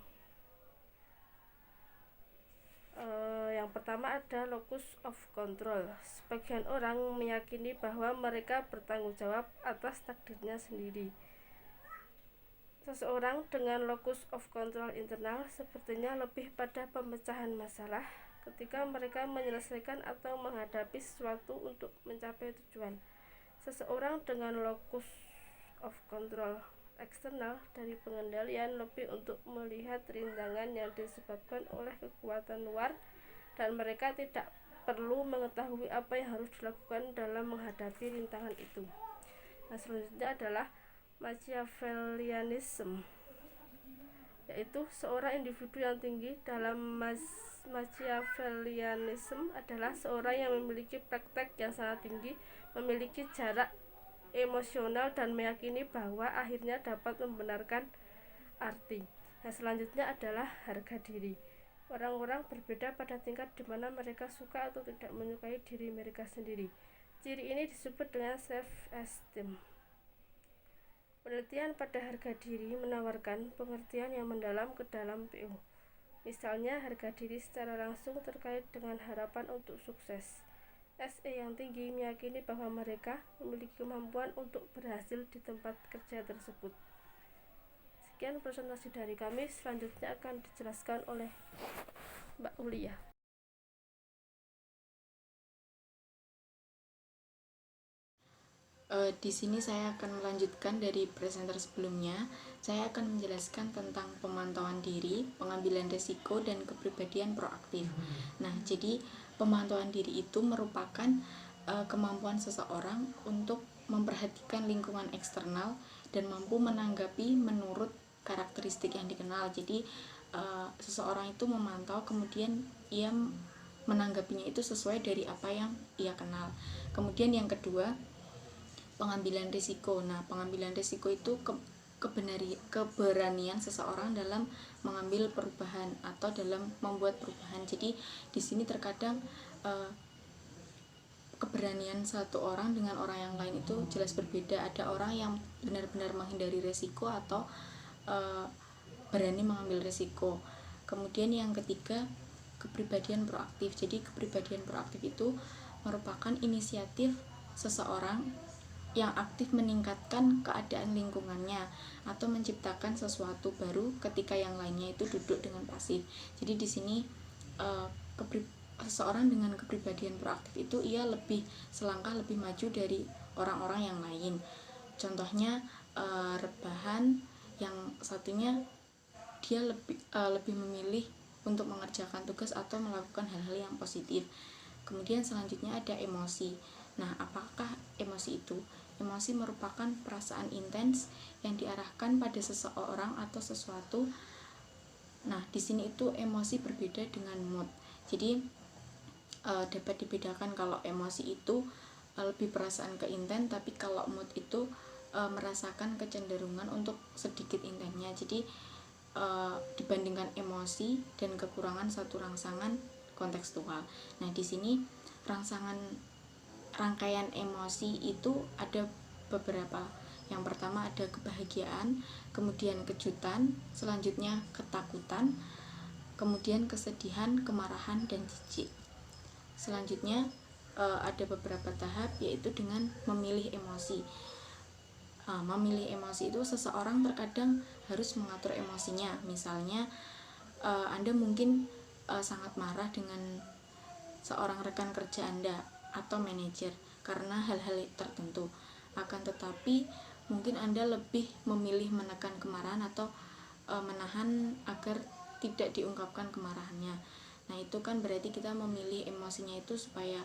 G: Yang pertama ada locus of control. Sebagian orang meyakini bahwa mereka bertanggung jawab atas takdirnya sendiri. Seseorang dengan locus of control internal sepertinya lebih pada pemecahan masalah ketika mereka menyelesaikan atau menghadapi sesuatu untuk mencapai tujuan. Seseorang dengan locus of control eksternal dari pengendalian lebih untuk melihat rintangan yang disebabkan oleh kekuatan luar, dan mereka tidak perlu mengetahui apa yang harus dilakukan dalam menghadapi rintangan itu. Nah, selanjutnya adalah Machiavellianism, yaitu seorang individu yang tinggi dalam Machiavellianism adalah seorang yang memiliki praktek yang sangat tinggi, memiliki jarak emosional, dan meyakini bahwa akhirnya dapat membenarkan arti. Nah, selanjutnya adalah harga diri. Orang-orang berbeda pada tingkat di mana mereka suka atau tidak menyukai diri mereka sendiri. Ciri ini disebut dengan self-esteem. Penelitian pada harga diri menawarkan pengertian yang mendalam ke dalam PO. Misalnya, harga diri secara langsung terkait dengan harapan untuk sukses. SE yang tinggi meyakini bahwa mereka memiliki kemampuan untuk berhasil di tempat kerja tersebut. Sekian presentasi dari kami, selanjutnya akan dijelaskan oleh Mbak Ulia.
H: Di sini saya akan melanjutkan dari presenter sebelumnya. Saya akan menjelaskan tentang pemantauan diri, pengambilan risiko, dan kepribadian proaktif. Nah, jadi pemantauan diri itu merupakan kemampuan seseorang untuk memperhatikan lingkungan eksternal dan mampu menanggapi menurut karakteristik yang dikenal. Jadi seseorang itu memantau, kemudian ia menanggapinya itu sesuai dari apa yang ia kenal. Kemudian yang kedua, pengambilan risiko. Nah, pengambilan risiko itu keberanian seseorang dalam mengambil perubahan atau dalam membuat perubahan. Jadi di sini terkadang keberanian satu orang dengan orang yang lain itu jelas berbeda. Ada orang yang benar-benar menghindari risiko atau berani mengambil risiko. Kemudian yang ketiga, kepribadian proaktif. Jadi kepribadian proaktif itu merupakan inisiatif seseorang yang aktif meningkatkan keadaan lingkungannya atau menciptakan sesuatu baru ketika yang lainnya itu duduk dengan pasif. Jadi di sini seseorang dengan kepribadian proaktif itu ia selangkah lebih maju dari orang-orang yang lain. Contohnya rebahan, yang satunya dia lebih memilih untuk mengerjakan tugas atau melakukan hal-hal yang positif. Kemudian selanjutnya ada emosi. Nah, apakah emosi itu? Emosi merupakan perasaan intens yang diarahkan pada seseorang atau sesuatu. Nah, di sini itu emosi berbeda dengan mood. Jadi dapat dibedakan kalau emosi itu lebih perasaan ke inten, tapi kalau mood itu merasakan kecenderungan untuk sedikit intennya. Jadi dibandingkan emosi dan kekurangan satu rangsangan kontekstual. Nah, di sini rangkaian emosi itu ada beberapa. Yang pertama ada kebahagiaan, kemudian kejutan, selanjutnya ketakutan, kemudian kesedihan, kemarahan, dan jijik. Selanjutnya ada beberapa tahap, yaitu dengan memilih emosi. Memilih emosi itu seseorang terkadang harus mengatur emosinya. Misalnya Anda mungkin sangat marah dengan seorang rekan kerja Anda atau manajer karena hal-hal tertentu. Akan tetapi mungkin Anda lebih memilih menekan kemarahan atau menahan agar tidak diungkapkan kemarahannya. Nah, itu kan berarti kita memilih emosinya itu supaya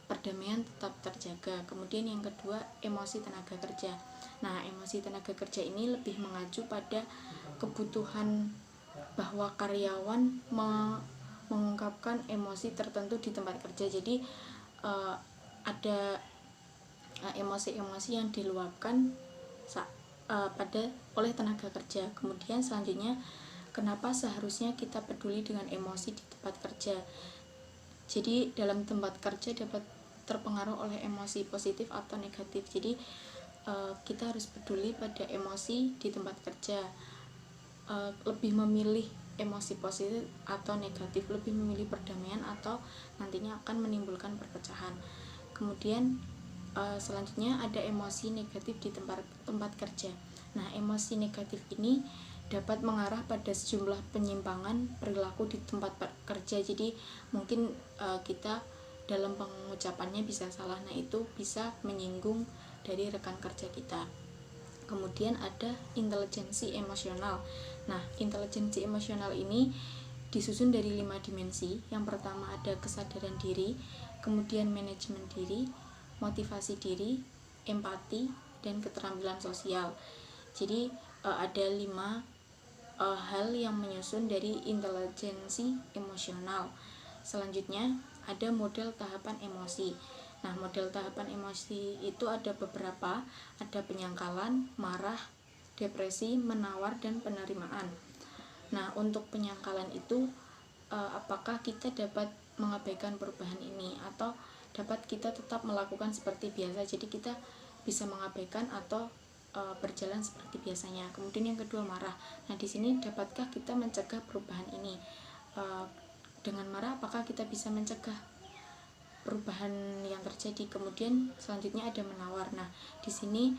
H: perdamaian tetap terjaga. Kemudian yang kedua, emosi tenaga kerja. Nah, emosi tenaga kerja ini lebih mengacu pada kebutuhan bahwa karyawan mengungkapkan emosi tertentu di tempat kerja. Jadi ada emosi-emosi yang diluapkan oleh tenaga kerja. Kemudian selanjutnya, kenapa seharusnya kita peduli dengan emosi di tempat kerja? Jadi dalam tempat kerja dapat terpengaruh oleh emosi positif atau negatif. Jadi kita harus peduli pada emosi di tempat kerja, lebih memilih emosi positif atau negatif, lebih memilih perdamaian atau nantinya akan menimbulkan perpecahan. Kemudian selanjutnya ada emosi negatif di tempat kerja. Nah, emosi negatif ini dapat mengarah pada sejumlah penyimpangan perilaku di tempat kerja. Jadi mungkin kita dalam pengucapannya bisa salah. Nah, itu bisa menyinggung dari rekan kerja kita. Kemudian ada intelijensi emosional. Nah, intelijensi emosional ini disusun dari 5 dimensi. Yang pertama ada kesadaran diri, kemudian manajemen diri, motivasi diri, empati, dan keterampilan sosial. Jadi ada 5 hal yang menyusun dari intelijensi emosional. Selanjutnya ada model tahapan emosi. Nah, model tahapan emosi itu ada beberapa, ada penyangkalan, marah, depresi, menawar, dan penerimaan. Nah, untuk penyangkalan itu apakah kita dapat mengabaikan perubahan ini atau dapat kita tetap melakukan seperti biasa, jadi kita bisa mengabaikan atau berjalan seperti biasanya. Kemudian yang kedua, marah. Nah, di sini dapatkah kita mencegah perubahan ini? Dengan marah apakah kita bisa mencegah perubahan yang terjadi? Kemudian selanjutnya ada menawar. Nah, di sini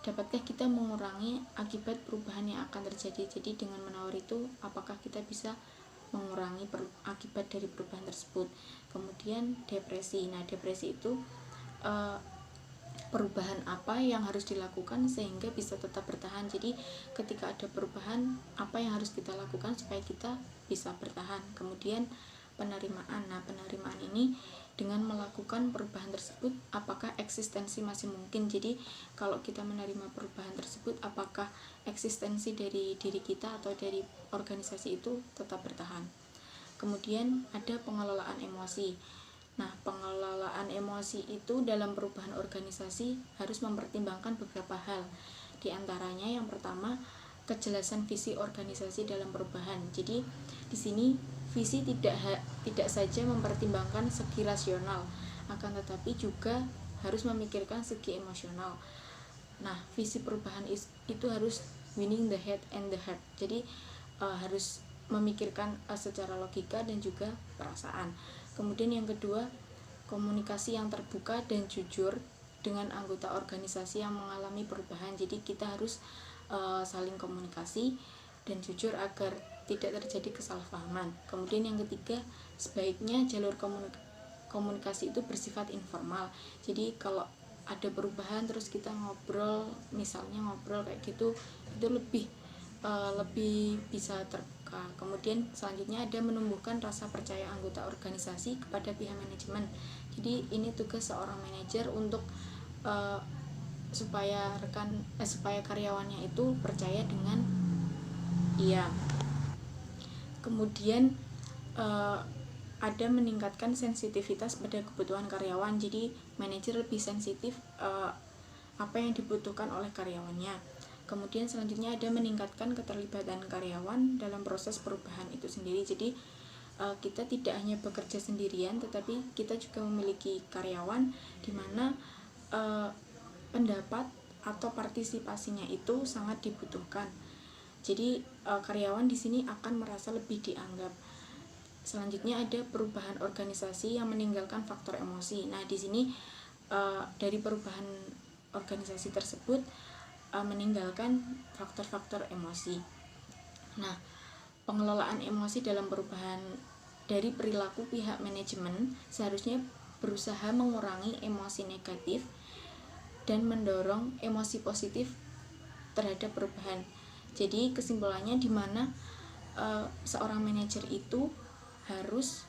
H: dapatkah kita mengurangi akibat perubahan yang akan terjadi? Jadi dengan menawar itu apakah kita bisa mengurangi akibat dari perubahan tersebut? Kemudian depresi. Nah, depresi itu perubahan apa yang harus dilakukan sehingga bisa tetap bertahan. Jadi ketika ada perubahan, apa yang harus kita lakukan supaya kita bisa bertahan. Kemudian penerimaan. Nah, penerimaan ini dengan melakukan perubahan tersebut, apakah eksistensi masih mungkin? Jadi kalau kita menerima perubahan tersebut, apakah eksistensi dari diri kita atau dari organisasi itu tetap bertahan? Kemudian ada pengelolaan emosi. Nah, pengelolaan emosi itu dalam perubahan organisasi harus mempertimbangkan beberapa hal. Di antaranya yang pertama, kejelasan visi organisasi dalam perubahan. Jadi di sini visi tidak saja mempertimbangkan segi rasional, akan tetapi juga harus memikirkan segi emosional. Nah, visi perubahan itu harus winning the head and the heart. Jadi harus memikirkan secara logika dan juga perasaan. Kemudian yang kedua, komunikasi yang terbuka dan jujur dengan anggota organisasi yang mengalami perubahan. Jadi kita harus saling komunikasi dan jujur agar tidak terjadi kesalahpahaman. Kemudian yang ketiga, sebaiknya jalur komunikasi itu bersifat informal. Jadi kalau ada perubahan terus kita ngobrol, misalnya ngobrol kayak gitu, itu lebih bisa terbuka. Kemudian selanjutnya ada menumbuhkan rasa percaya anggota organisasi kepada pihak manajemen. Jadi ini tugas seorang manajer untuk supaya karyawannya itu percaya dengan ia. Kemudian ada meningkatkan sensitivitas pada kebutuhan karyawan. Jadi manajer lebih sensitif apa yang dibutuhkan oleh karyawannya. Kemudian selanjutnya ada meningkatkan keterlibatan karyawan dalam proses perubahan itu sendiri. Jadi kita tidak hanya bekerja sendirian, tetapi kita juga memiliki karyawan di mana pendapat atau partisipasinya itu sangat dibutuhkan. Jadi karyawan di sini akan merasa lebih dianggap. Selanjutnya ada perubahan organisasi yang meninggalkan faktor emosi. Nah, di sini dari perubahan organisasi tersebut meninggalkan faktor-faktor emosi. Nah, pengelolaan emosi dalam perubahan dari perilaku pihak manajemen seharusnya berusaha mengurangi emosi negatif dan mendorong emosi positif terhadap perubahan. Jadi kesimpulannya di mana seorang manajer itu harus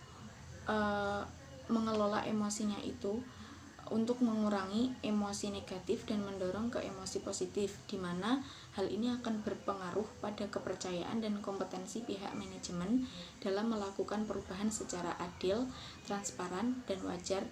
H: mengelola emosinya itu untuk mengurangi emosi negatif dan mendorong ke emosi positif, di mana hal ini akan berpengaruh pada kepercayaan dan kompetensi pihak manajemen dalam melakukan perubahan secara adil, transparan, dan wajar,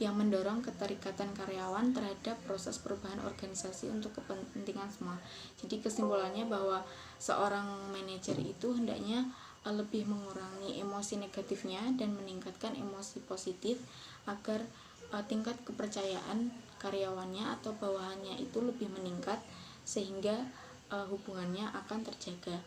H: yang mendorong keterikatan karyawan terhadap proses perubahan organisasi untuk kepentingan semua. Jadi kesimpulannya bahwa seorang manajer itu hendaknya lebih mengurangi emosi negatifnya dan meningkatkan emosi positif agar tingkat kepercayaan karyawannya atau bawahannya itu lebih meningkat, sehingga hubungannya akan terjaga.